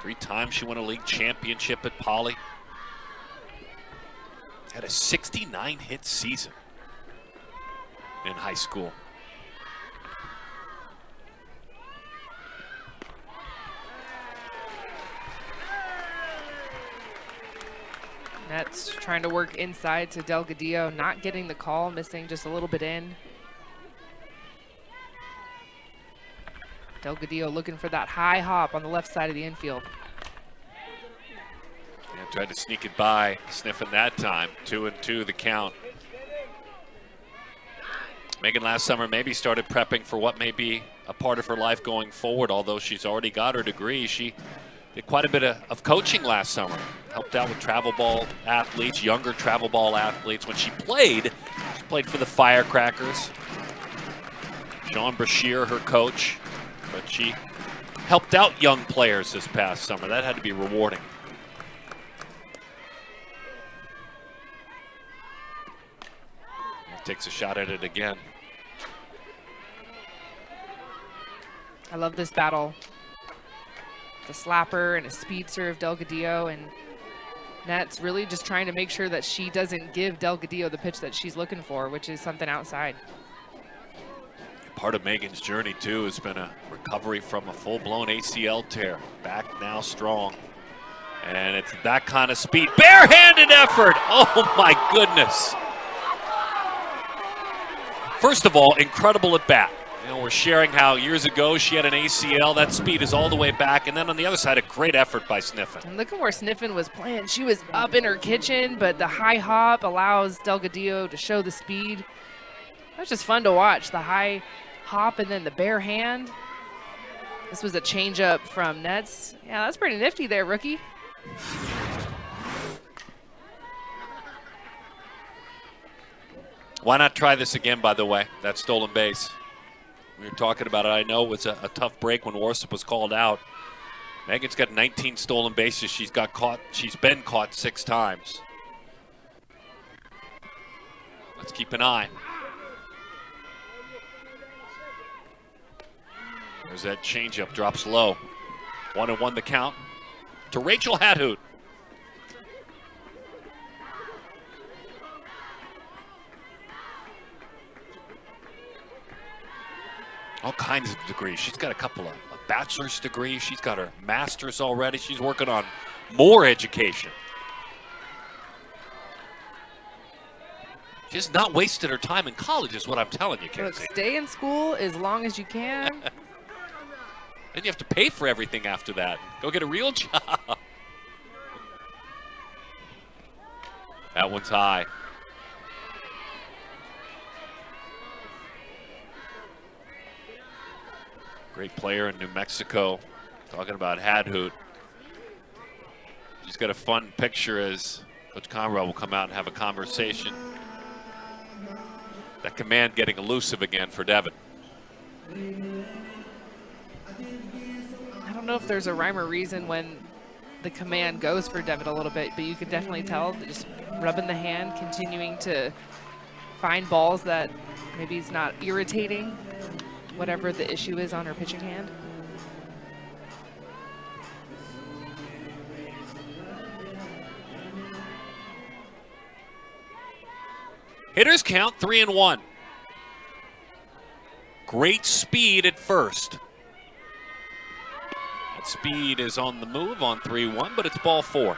3 times she won a league championship at Poly. Had a 69-hit season in high school. Netz trying to work inside to Delgadillo, not getting the call, missing just a little bit in. Delgadillo looking for that high hop on the left side of the infield. Yeah, tried to sneak it by, sniffing that time. 2-2 the count. Megan last summer maybe started prepping for what may be a part of her life going forward, although she's already got her degree. She did quite a bit of coaching last summer. Helped out with travel ball athletes, younger travel ball athletes. When she played for the Firecrackers. Sean Brashear, her coach, but she helped out young players this past summer. That had to be rewarding. Takes a shot at it again. I love this battle. The slapper and a speed serve, Delgadillo, and Netz really just trying to make sure that she doesn't give Delgadillo the pitch that she's looking for, which is something outside. Part of Megan's journey, too, has been a recovery from a full-blown ACL tear. Back now strong. And it's that kind of speed. Barehanded effort! Oh, my goodness. First of all, incredible at bat. We're sharing how years ago she had an ACL. That speed is all the way back. And then on the other side, a great effort by Sniffen. And look at where Sniffen was playing. She was up in her kitchen, but the high hop allows Delgadillo to show the speed. That's just fun to watch. The high hop and then the bare hand. This was a changeup from Netz. Yeah, that's pretty nifty there, rookie. Why not try this again, by the way, that stolen base? We were talking about it. I know it was a tough break when Worcester was called out. Megan's got 19 stolen bases. She's been caught 6 times. Let's keep an eye. There's that changeup, drops low. 1-1 the count to Rachel Hathoot. All kinds of degrees. She's got a couple of bachelor's degrees. She's got her master's already. She's working on more education. She has not wasted her time in college, is what I'm telling you, Look, Kenzie. stay in school as long as you can. Then you have to pay for everything after that. Go get a real job. That one's high. Great player in New Mexico. Talking about Hadhoot. She's got a fun picture as Coach Conrad will come out and have a conversation. That command getting elusive again for Devin. I don't know if there's a rhyme or reason when the command goes for Devin a little bit, but you can definitely tell that just rubbing the hand, continuing to find balls that maybe he's not irritating, whatever the issue is on her pitching hand. Hitters count 3-1. Great speed at first. That speed is on the move on 3-1, but it's ball 4.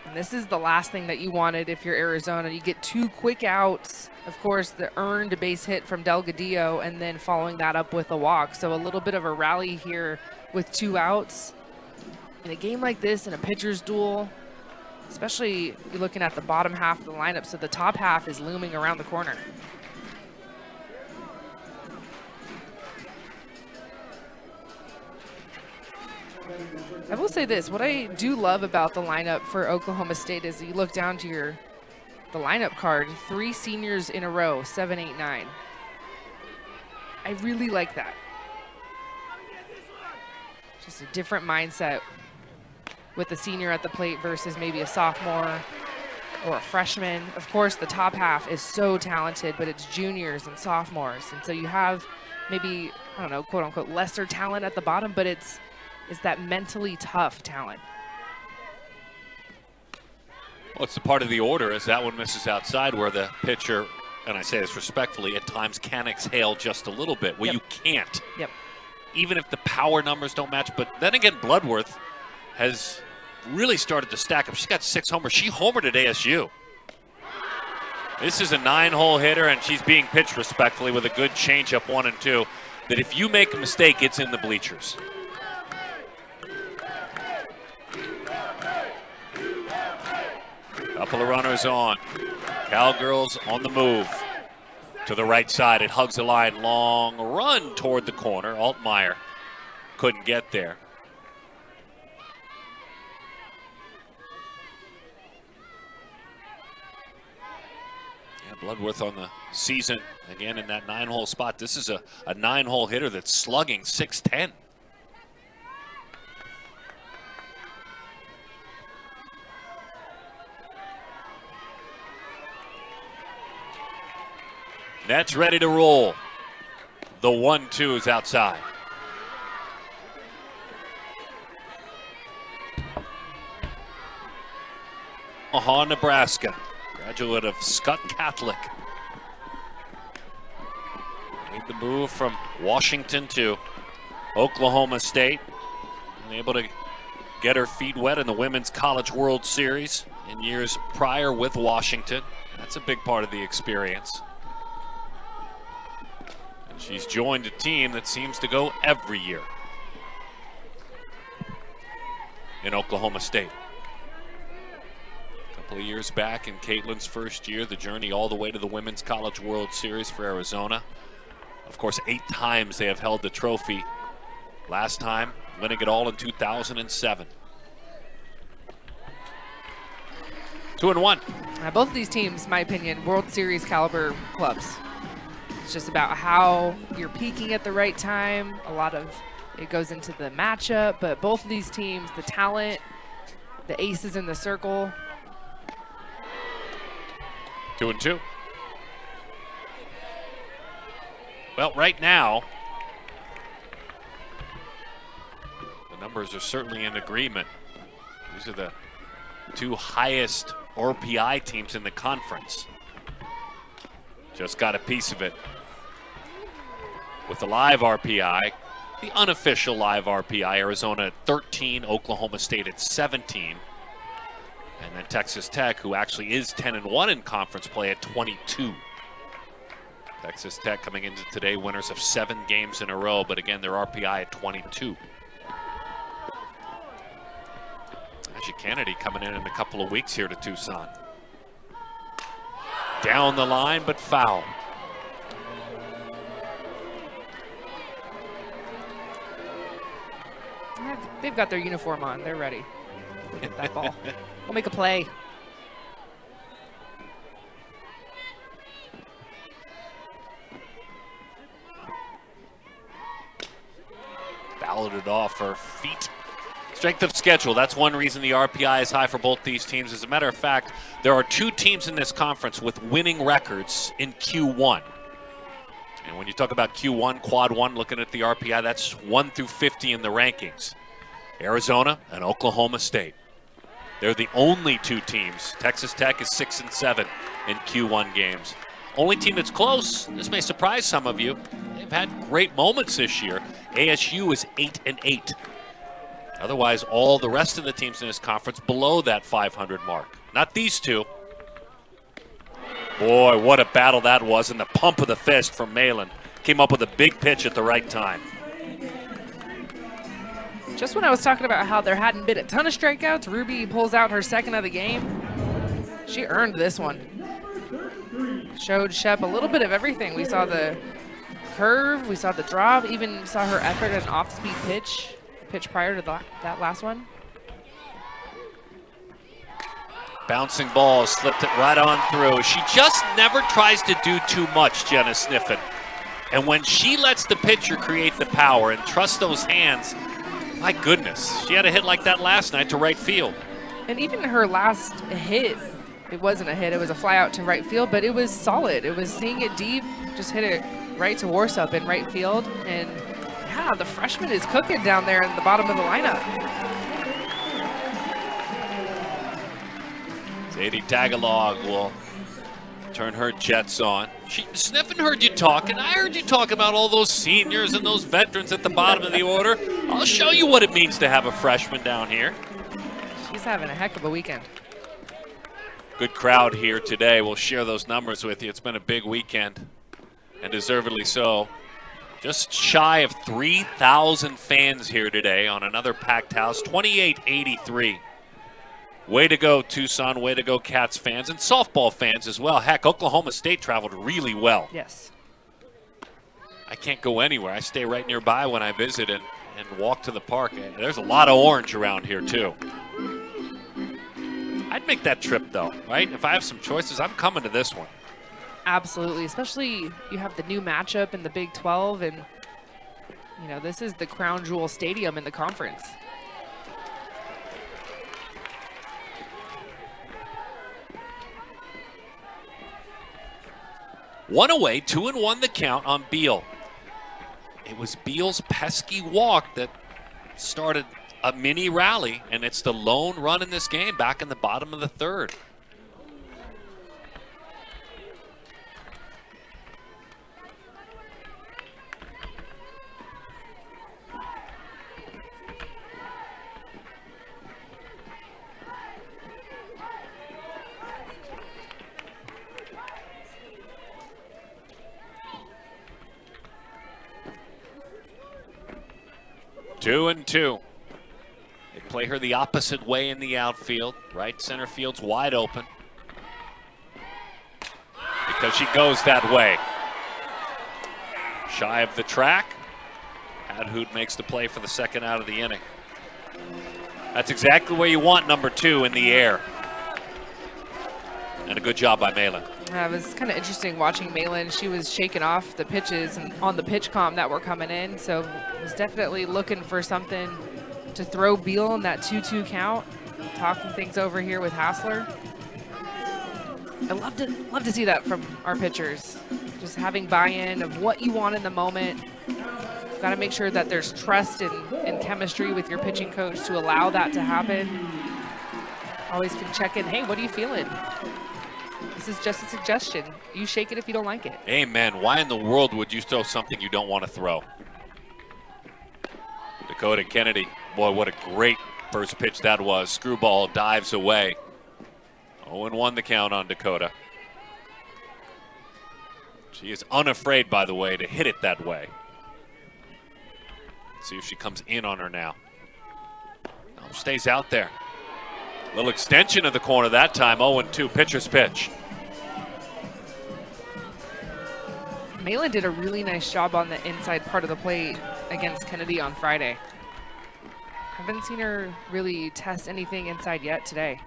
And this is the last thing that you wanted if you're Arizona. You get 2 quick outs. Of course, the earned base hit from Delgadillo, and then following that up with a walk. So a little bit of a rally here with 2 outs. In a game like this, in a pitcher's duel, especially you're looking at the bottom half of the lineup, so the top half is looming around the corner. I will say this, what I do love about the lineup for Oklahoma State is you look down to the lineup card, 3 seniors in a row, 7, 8, 9. I really like that. Just a different mindset with a senior at the plate versus maybe a sophomore or a freshman. Of course, the top half is so talented, but it's juniors and sophomores. And so you have maybe, I don't know, quote unquote, lesser talent at the bottom, but it's that mentally tough talent. Well, it's the part of the order as that one misses outside where the pitcher, and I say this respectfully, at times can exhale just a little bit. Well, Yep. you can't. Yep. Even if the power numbers don't match. But then again, Bloodworth has really started to stack up. She's got 6 homers. She homered at ASU. This is a 9-hole hitter, and she's being pitched respectfully with a good changeup 1 and 2. That if you make a mistake, it's in the bleachers. Couple of runners on. Cowgirls on the move. To the right side, it hugs the line. Long run toward the corner. Altmaier couldn't get there. Yeah, Bloodworth on the season again in that 9-hole spot. This is a 9-hole hitter that's slugging .610. Nets ready to roll. The 1-2 is outside. Omaha, Nebraska. Graduate of Scott Catholic. Made the move from Washington to Oklahoma State. And able to get her feet wet in the Women's College World Series in years prior with Washington. That's a big part of the experience. She's joined a team that seems to go every year in Oklahoma State. A couple of years back in Caitlin's first year, the journey all the way to the Women's College World Series for Arizona. Of course, 8 times they have held the trophy. Last time, winning it all in 2007. 2-1. Both of these teams, in my opinion, World Series caliber clubs. It's just about how you're peaking at the right time. A lot of it goes into the matchup, but both of these teams, the talent, the aces in the circle. 2-2. Well, right now, the numbers are certainly in agreement. These are the 2 highest RPI teams in the conference. Just got a piece of it with the live RPI, the unofficial live RPI, Arizona at 13, Oklahoma State at 17. And then Texas Tech, who actually is 10-1 in conference play, at 22. Texas Tech coming into today winners of 7 games in a row, but again, their RPI at 22. Ashley Kennedy coming in a couple of weeks here to Tucson. Down the line, but foul. They've got their uniform on. They're ready. Look at that ball. We'll make a play. Fouled it off her feet. Strength of schedule, that's one reason the RPI is high for both these teams. As a matter of fact, there are 2 teams in this conference with winning records in Q1. And when you talk about Q1, Quad 1, looking at the RPI, that's 1 through 50 in the rankings. Arizona and Oklahoma State. They're the only 2 teams. Texas Tech is 6-7 in Q1 games. Only team that's close, this may surprise some of you, they've had great moments this year. ASU is 8-8. Otherwise, all the rest of the teams in this conference below that 500 mark. Not these 2. Boy, what a battle that was, and the pump of the fist from Meen. Came up with a big pitch at the right time. Just when I was talking about how there hadn't been a ton of strikeouts, Ruby pulls out her second of the game. She earned this one. Showed Shep a little bit of everything. We saw the curve, we saw the drop, even saw her effort at an off-speed pitch prior to that last one. Bouncing ball, slipped it right on through. She just never tries to do too much, Jenna Sniffen. And when she lets the pitcher create the power and trust those hands, my goodness, she had a hit like that last night to right field. And even her last hit, it wasn't a hit, it was a fly out to right field, but it was solid. It was seeing it deep, just hit it right to Warsup in right field. And yeah, the freshman is cooking down there in the bottom of the lineup. Sadie Tagalog will turn her jets on. Sniffen heard you talk, and I heard you talk about all those seniors and those veterans at the bottom of the order. I'll show you what it means to have a freshman down here. She's having a heck of a weekend. Good crowd here today. We'll share those numbers with you. It's been a big weekend, and deservedly so. Just shy of 3,000 fans here today on another packed house, 2883. Way to go, Tucson. Way to go, Cats fans and softball fans as well. Heck, Oklahoma State traveled really well. Yes. I can't go anywhere. I stay right nearby when I visit and walk to the park. There's a lot of orange around here, too. I'd make that trip, though, right? If I have some choices, I'm coming to this one. Absolutely, especially you have the new matchup in the Big 12, and, you know, this is the crown jewel stadium in the conference. One away, 2-1 the count on Beal. It was Beal's pesky walk that started a mini rally, and it's the lone run in this game back in the bottom of the third. Two and two. They play her the opposite way in the outfield. Right center field's wide open because she goes that way. Shy of the track. Hadhoud makes the play for the second out of the inning. That's exactly where you want number 2 in the air. And a good job by Meen. It was kind of interesting watching Meen. She was shaking off the pitches and on the pitch comm that were coming in, so was definitely looking for something to throw Beal in that 2-2 count. Talking things over here with Hassler. I love to see that from our pitchers. Just having buy-in of what you want in the moment. You've got to make sure that there's trust and chemistry with your pitching coach to allow that to happen. Always can check in, hey, what are you feeling? This is just a suggestion. You shake it if you don't like it. Amen. Why in the world would you throw something you don't want to throw? Dakota Kennedy. Boy, what a great first pitch that was. Screwball dives away. 0-1 the count on Dakota. She is unafraid, by the way, to hit it that way. Let's see if she comes in on her now. Oh, stays out there. Little extension of the corner that time. 0-2, pitcher's pitch. Meen did a really nice job on the inside part of the plate against Kennedy on Friday. Haven't seen her really test anything inside yet today.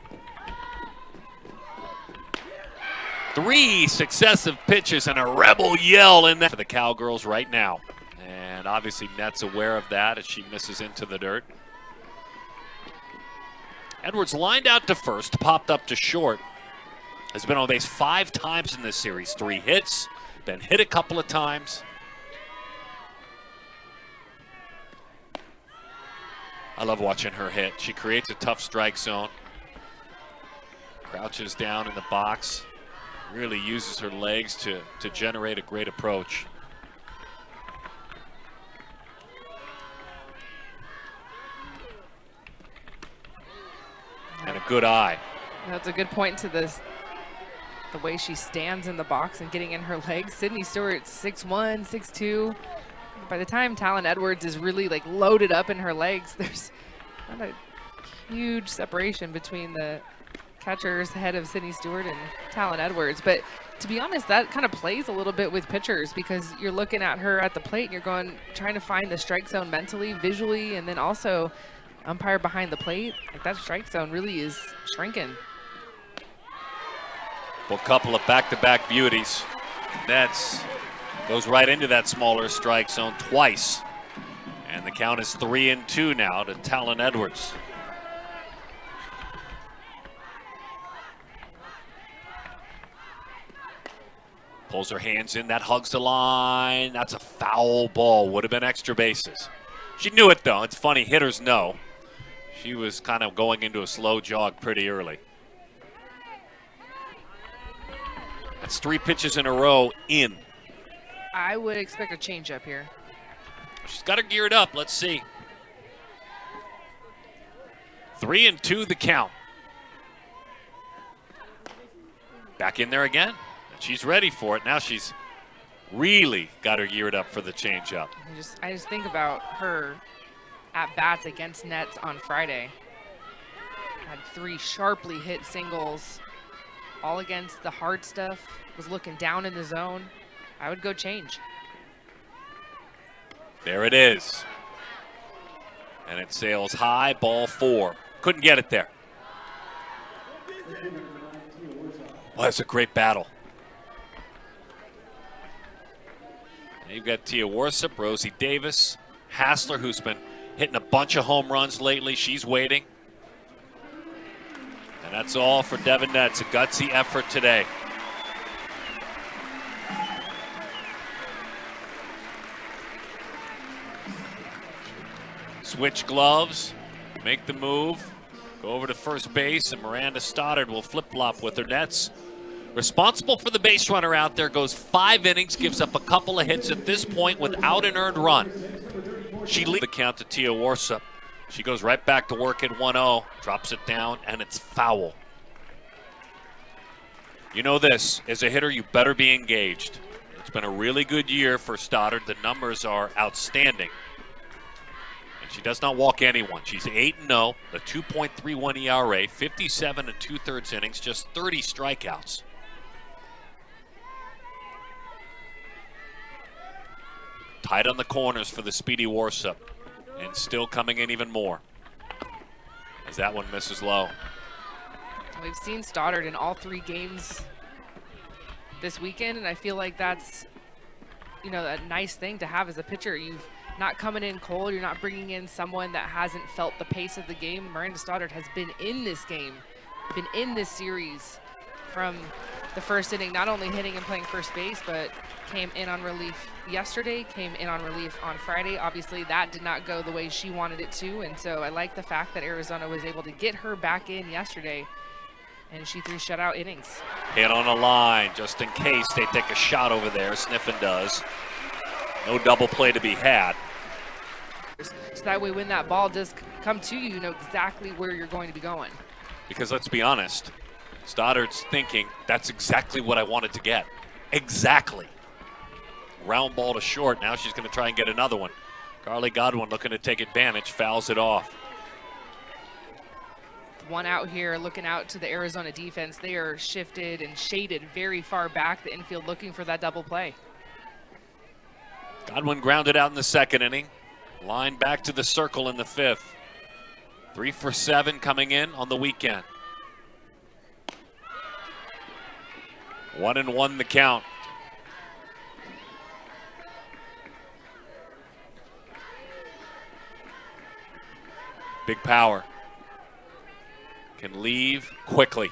3 successive pitches and a rebel yell in there for the Cowgirls right now. And obviously Net's aware of that as she misses into the dirt. Edwards lined out to first, popped up to short. Has been on base 5 times in this series. 3 hits, been hit a couple of times. I love watching her hit. She creates a tough strike zone. Crouches down in the box. Really uses her legs to generate a great approach. And a good eye. That's a good point to this. The way she stands in the box and getting in her legs. Sydney Stewart, 6'1", 6'2". By the time Talon Edwards is really like loaded up in her legs, there's not a huge separation between the catcher's head of Sydney Stewart and Talon Edwards. But to be honest, that kind of plays a little bit with pitchers because you're looking at her at the plate and you're trying to find the strike zone mentally, visually, and then also umpire behind the plate. Like that strike zone really is shrinking. Well, a couple of back-to-back beauties. Nets goes right into that smaller strike zone twice. And the count is 3-2 now to Talon Edwards. Pulls her hands in, that hugs the line. That's a foul ball, would have been extra bases. She knew it though, it's funny, hitters know. She was kind of going into a slow jog pretty early. That's 3 pitches in a row in. I would expect a changeup here. She's got her geared up, let's see. 3-2 the count. Back in there again. She's ready for it. Now she's really got her geared up for the changeup. I just think about her at-bats against Nets on Friday. Had 3 sharply hit singles, all against the hard stuff, was looking down in the zone. I would go change. There it is. And it sails high, ball 4. Couldn't get it there. Well, that's a great battle. You've got Tia Warsop, Rosie Davis, Hassler, who's been hitting a bunch of home runs lately. She's waiting. And that's all for Devin Nets. A gutsy effort today. Switch gloves, make the move, go over to first base, and Miranda Stoddard will flip-flop with her Nets. Responsible for the base runner out there, goes 5 innings, gives up a couple of hits at this point without an earned run. She leads the count to Tia Warsop. She goes right back to work at 1-0, drops it down, and it's foul. You know this, as a hitter, you better be engaged. It's been a really good year for Stoddard. The numbers are outstanding. And she does not walk anyone. She's 8-0, a 2.31 ERA, 57 2/3 innings, just 30 strikeouts. Tight on the corners for the speedy Warsop. And still coming in even more. As that one misses low. We've seen Stoddard in all 3 games this weekend, and I feel like that's, a nice thing to have as a pitcher. You've not coming in cold. You're not bringing in someone that hasn't felt the pace of the game. Miranda Stoddard has been in this game, been in this series from the first inning, not only hitting and playing first base, but came in on relief yesterday, came in on relief on Friday. Obviously, that did not go the way she wanted it to, and so I like the fact that Arizona was able to get her back in yesterday, and she threw shutout innings. Hit on a line, just in case they take a shot over there. Sniffen does. No double play to be had. So that way, when that ball does come to you, you know exactly where you're going to be going. Because let's be honest, Stoddard's thinking, that's exactly what I wanted to get. Exactly. Round ball to short. Now she's going to try and get another one. Carly Godwin looking to take advantage, fouls it off. One out here looking out to the Arizona defense. They are shifted and shaded very far back the infield looking for that double play. Godwin grounded out in the second inning. Line back to the circle in the fifth. 3 for 7 coming in on the weekend. 1-1 the count. Big power. Can leave quickly.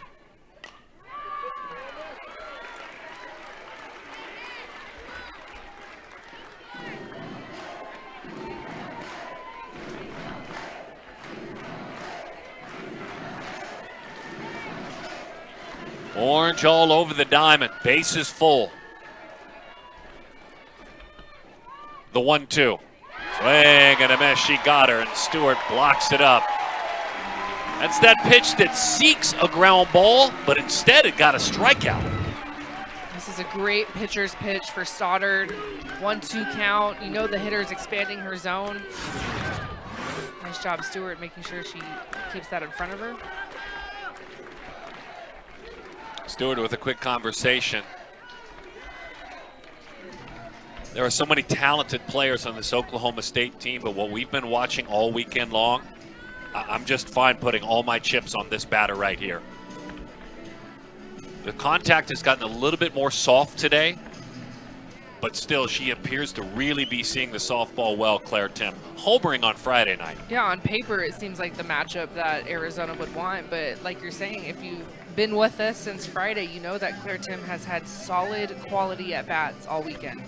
Orange all over the diamond. Base is full. The 1-2. Swing and a miss. She got her, and Stewart blocks it up. That's that pitch that seeks a ground ball, but instead it got a strikeout. This is a great pitcher's pitch for Stoddard. 1-2 count. You know the hitter's expanding her zone. Nice job, Stewart, making sure she keeps that in front of her. Stewart with a quick conversation. There are so many talented players on this Oklahoma State team, but what we've been watching all weekend long, I'm just fine putting all my chips on this batter right here. The contact has gotten a little bit more soft today, but still she appears to really be seeing the softball well, Claire Tim. Homering on Friday night. Yeah, on paper it seems like the matchup that Arizona would want, but like you're saying, if you've been with us since Friday, you know that Claire Tim has had solid quality at-bats all weekend.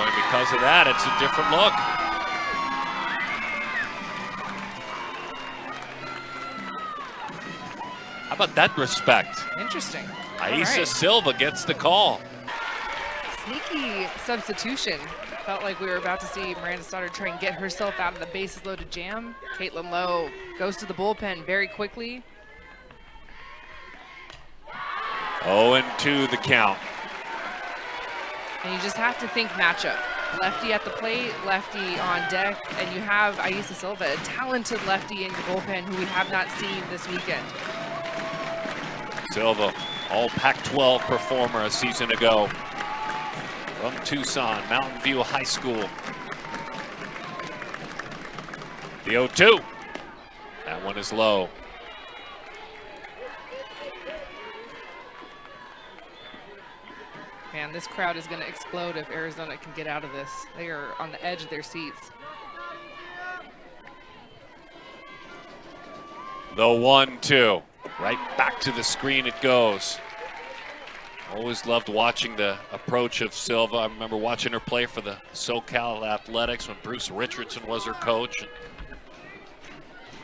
And because of that, it's a different look. How about that respect? Interesting. Aisa Silva gets the call. Sneaky substitution. Felt like we were about to see Miranda Stoddard try and get herself out of the bases loaded jam. Caitlin Lowe goes to the bullpen very quickly. 0-2 the count. And you just have to think matchup. Lefty at the plate, lefty on deck, and you have Aisa Silva, a talented lefty in your bullpen who we have not seen this weekend. Silva, all Pac-12 performer a season ago from Tucson, Mountain View High School. The 0-2. That one is low. Man, this crowd is going to explode if Arizona can get out of this. They are on the edge of their seats. The 1-2. Right back to the screen it goes. Always loved watching the approach of Silva. I remember watching her play for the SoCal Athletics when Bruce Richardson was her coach.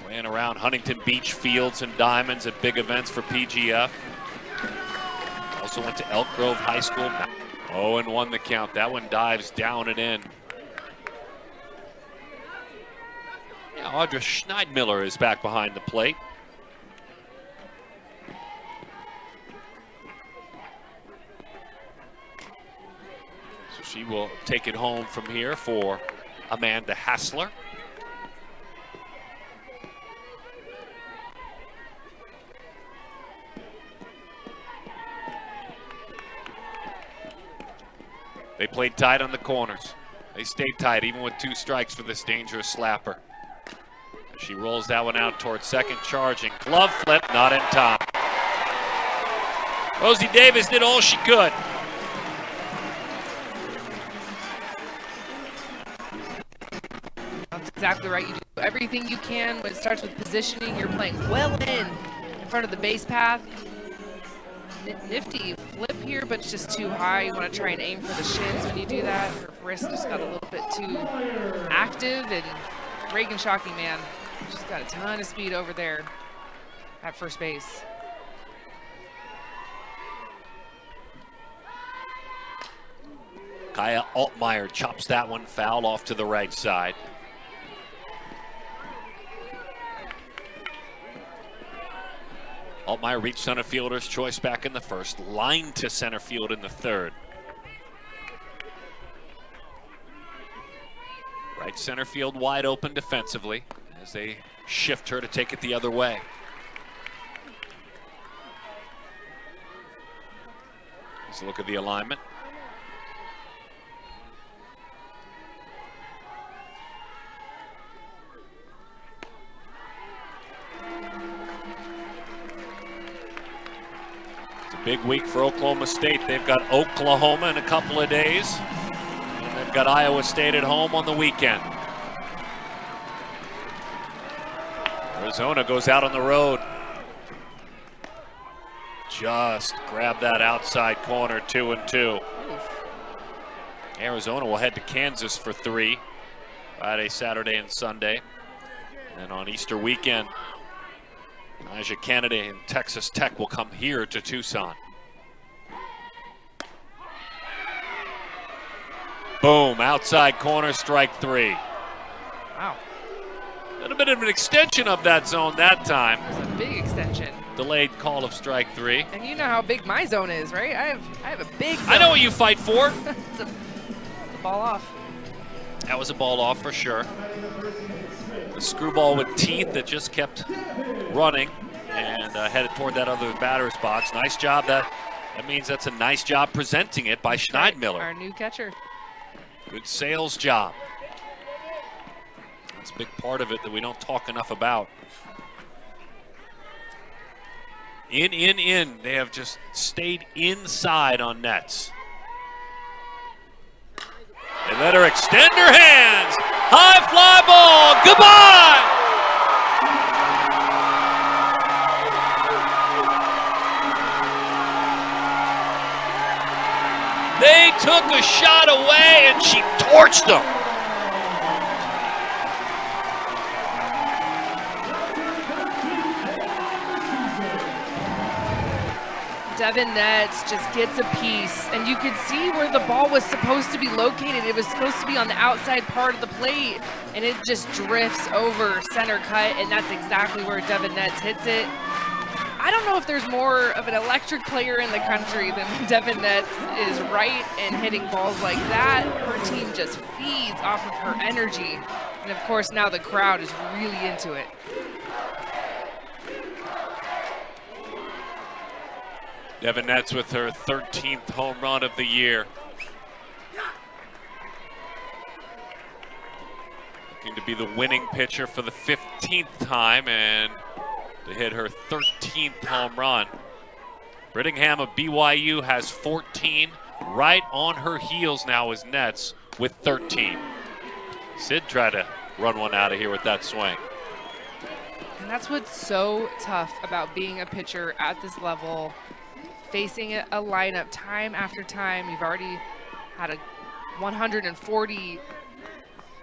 Ran around Huntington Beach Fields and Diamonds at big events for PGF. Also went to Elk Grove High School. 0-1 the count. That one dives down and in. Yeah, Audra Schneidmiller is back behind the plate. So she will take it home from here for Amanda Hassler. They played tight on the corners. They stayed tight even with 2 strikes for this dangerous slapper. She rolls that one out towards second, charging. Glove flip, not in time. Rosie Davis did all she could. That's exactly right. You do everything you can when it starts with positioning. You're playing well in front of the base path. Nifty flip here, but it's just too high. You want to try and aim for the shins when you do that. Her wrist just got a little bit too active, and Reagan Shocking, man, she's got a ton of speed over there at first base. Kaya Altmaier chops that one foul off to the right side. Altmaier reached center fielder's choice back in the first, line to center field in the third. Right center field wide open defensively as they shift her to take it the other way. Let's look at the alignment. It's a big week for Oklahoma State. They've got Oklahoma in a couple of days, and they've got Iowa State at home on the weekend. Arizona goes out on the road. Just grab that outside corner, 2-2. Arizona will head to Kansas for 3, Friday, Saturday, and Sunday. And on Easter weekend, Elijah Kennedy and Texas Tech will come here to Tucson. Boom, outside corner, strike 3. Wow. A little bit of an extension of that zone that time. It was a big extension. Delayed call of strike 3. And you know how big my zone is, right? I have a big zone. I know what you fight for. it's a ball off. That was a ball off for sure. A screwball with teeth that just kept running and headed toward that other batter's box. Nice job. That means that's a nice job presenting it by Schneidmiller. Our new catcher. Good sales job. That's a big part of it that we don't talk enough about. In. They have just stayed inside on nets. They let her extend her hands. High fly ball. Goodbye. They took a shot away and she torched them. Devin Nets just gets a piece, and you could see where the ball was supposed to be located. It was supposed to be on the outside part of the plate, and it just drifts over center cut, and that's exactly where Devin Nets hits it. I don't know if there's more of an electric player in the country than Devin Nets is right and hitting balls like that. Her team just feeds off of her energy, and of course now the crowd is really into it. Devin Nets with her 13th home run of the year. Looking to be the winning pitcher for the 15th time and to hit her 13th home run. Brittingham of BYU has 14. Right on her heels now is Nets with 13. Sid tried to run one out of here with that swing. And that's what's so tough about being a pitcher at this level. Facing a lineup time after time. You've already had a 140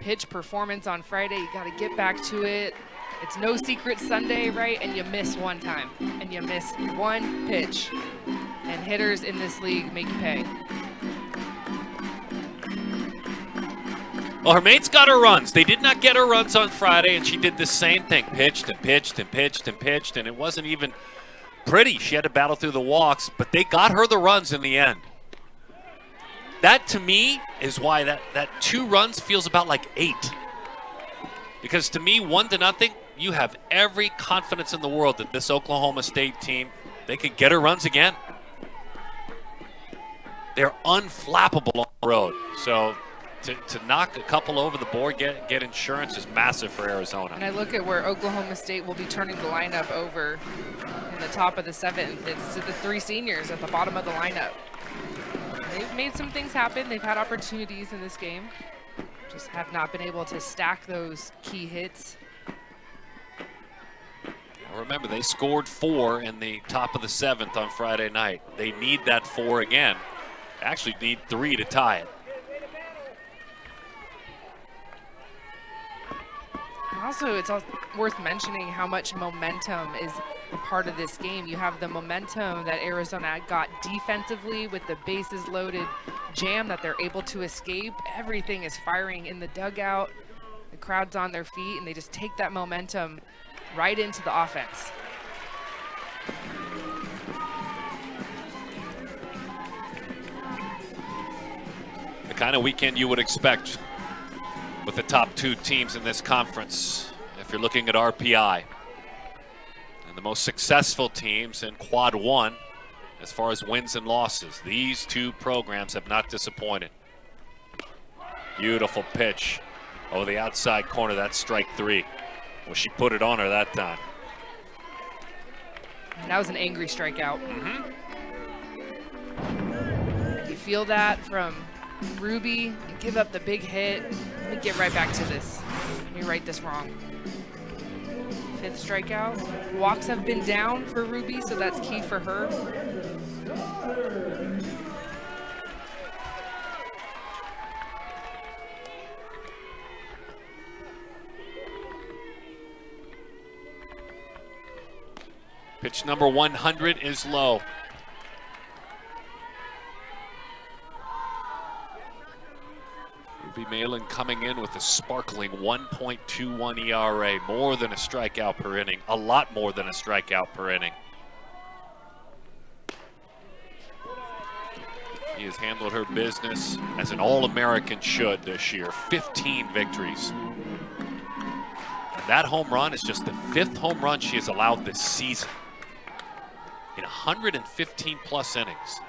pitch performance on Friday. You got to get back to it. It's no secret Sunday, right? And you miss one time, and you miss one pitch. And hitters in this league make you pay. Well, her mates got her runs. They did not get her runs on Friday, and she did the same thing. Pitched and pitched and pitched and pitched, and it wasn't even pretty. She had to battle through the walks, but they got her the runs in the end. That, to me, is why that 2 runs feels about like 8. Because to me, 1-0, you have every confidence in the world that this Oklahoma State team, they could get her runs again. They're unflappable on the road. So to knock a couple over the board, get insurance is massive for Arizona. And I look at where Oklahoma State will be turning the lineup over in the top of the 7th. It's to the 3 seniors at the bottom of the lineup. They've made some things happen. They've had opportunities in this game. Just have not been able to stack those key hits. Remember, they scored 4 in the top of the 7th on Friday night. They need that 4 again. Actually need 3 to tie it. Also, it's worth mentioning how much momentum is a part of this game. You have the momentum that Arizona got defensively with the bases loaded jam that they're able to escape. Everything is firing in the dugout. The crowd's on their feet, and they just take that momentum right into the offense. kind of weekend you would expect with the top 2 teams in this conference if you're looking at RPI. And the most successful teams in Quad 1 as far as wins and losses. These 2 programs have not disappointed. Beautiful pitch. Oh, the outside corner, that's strike 3. Well, she put it on her that time. And that was an angry strikeout. Mm-hmm. You feel that from Ruby. You give up the big hit. Let me get right back to this. Let me right this wrong. 5th strikeout. Walks have been down for Ruby, so that's key for her. Pitch number 100 is low. Ruby Malin coming in with a sparkling 1.21 ERA, more than a strikeout per inning, a lot more than a strikeout per inning. She has handled her business as an All-American should this year. 15 victories. And that home run is just the 5th home run she has allowed this season in 115 plus innings.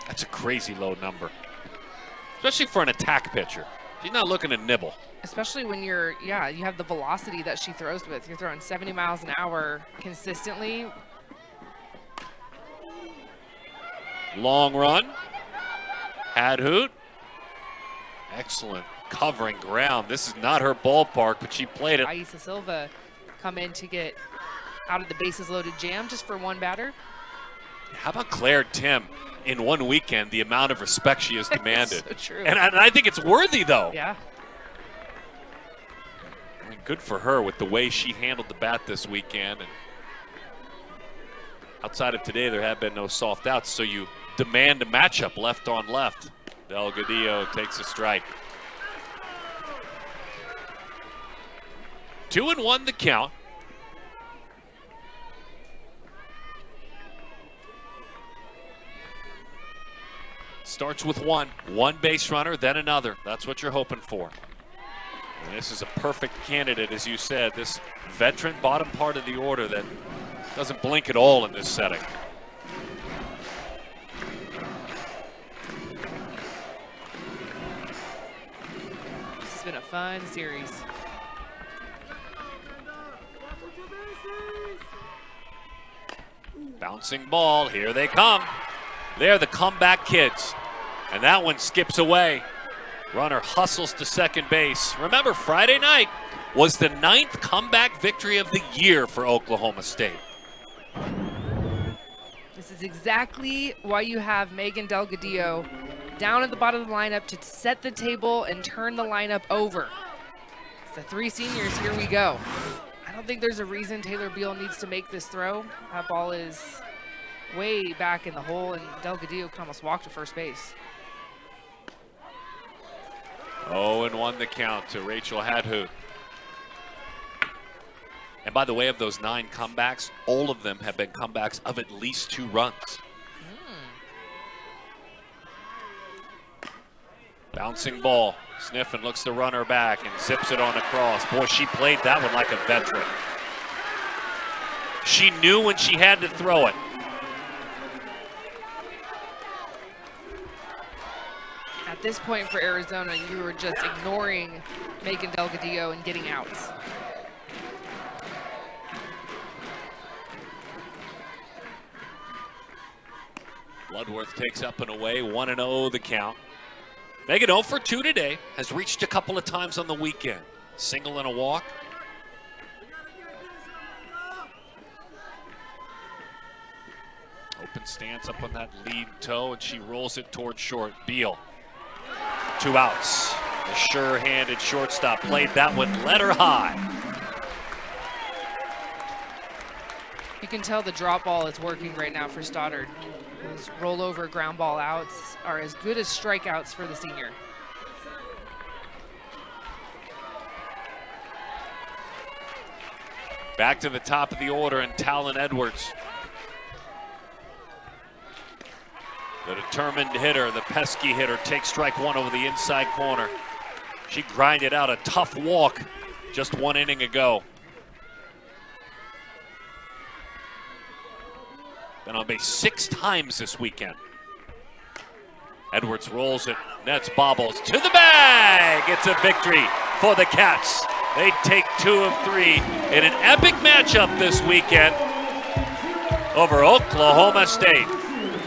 That's a crazy low number, especially for an attack pitcher. She's not looking to nibble. Especially when you have the velocity that she throws with. You're throwing 70 miles an hour consistently. Long run. Hadhoot. Excellent covering ground. This is not her ballpark, but she played it. Aisa Silva come in to get out of the bases loaded jam just for 1 batter. How about Claire Tim? In 1 weekend, the amount of respect she has demanded. So true. And I think it's worthy, though. Yeah. I mean, good for her with the way she handled the bat this weekend. And outside of today, there have been no soft outs, so you demand a matchup left on left. Delgadillo takes a strike. 2-1 the count. Starts with one base runner, then another. That's what you're hoping for. And this is a perfect candidate, as you said, this veteran bottom part of the order that doesn't blink at all in this setting. This has been a fun series. Bouncing ball, here they come. They're the comeback kids. And that one skips away. Runner hustles to second base. Remember, Friday night was the 9th comeback victory of the year for Oklahoma State. This is exactly why you have Megan Delgadillo down at the bottom of the lineup to set the table and turn the lineup over. It's the 3 seniors, here we go. I don't think there's a reason Taylor Beal needs to make this throw. That ball is way back in the hole, and Delgadillo can almost walk to first base. 0-1 the count to Rachel Hadhoot. And by the way, of those 9 comebacks, all of them have been comebacks of at least 2 runs. Bouncing ball. Sniffin looks the runner back and zips it on across. Boy, she played that one like a veteran. She knew when she had to throw it. At this point for Arizona, you were just ignoring Megan Delgadillo and getting outs. Bloodworth takes up and away, 1-0 the count. Megan 0 for 2 today, has reached a couple of times on the weekend. Single and a walk. Open stance up on that lead toe, and she rolls it towards short. Beal, 2 outs. The sure-handed shortstop played that one, let her high. You can tell the drop ball is working right now for Stoddard. Those rollover ground ball outs are as good as strikeouts for the senior. Back to the top of the order, and Talon Edwards. The determined hitter, the pesky hitter, takes strike one over the inside corner. She grinded out a tough walk just 1 inning ago. Been on base 6 times this weekend. Edwards rolls it, Nets bobbles to the bag. It's a victory for the Cats. They take 2 of 3 in an epic matchup this weekend over Oklahoma State.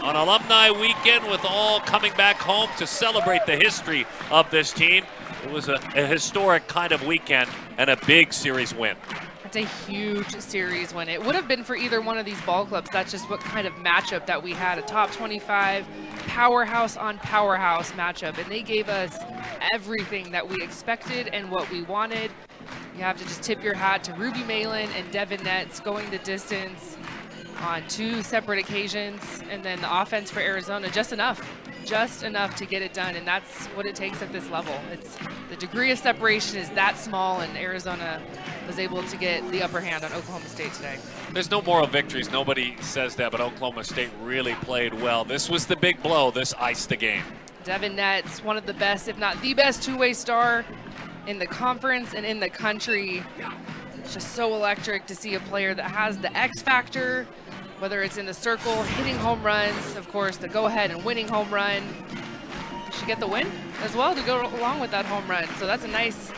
On Alumni weekend, with all coming back home to celebrate the history of this team. It was a historic kind of weekend and a big series win. It's a huge series win. It would have been for either one of these ball clubs. That's just what kind of matchup that we had, a top 25 powerhouse on powerhouse matchup. And they gave us everything that we expected and what we wanted. You have to just tip your hat to Ruby Malin and Devin Nets going the distance on 2 separate occasions. And then the offense for Arizona, just enough to get it done. And that's what it takes at this level. It's the degree of separation is that small, and Arizona was able to get the upper hand on Oklahoma State today. There's no moral victories. Nobody says that, but Oklahoma State really played well. This was the big blow. This iced the game. Devin Nets, one of the best, if not the best, two-way star in the conference and in the country. It's just so electric to see a player that has the X factor, whether it's in the circle, hitting home runs, of course, the go-ahead and winning home run. She get the win as well to go along with that home run. So that's a nice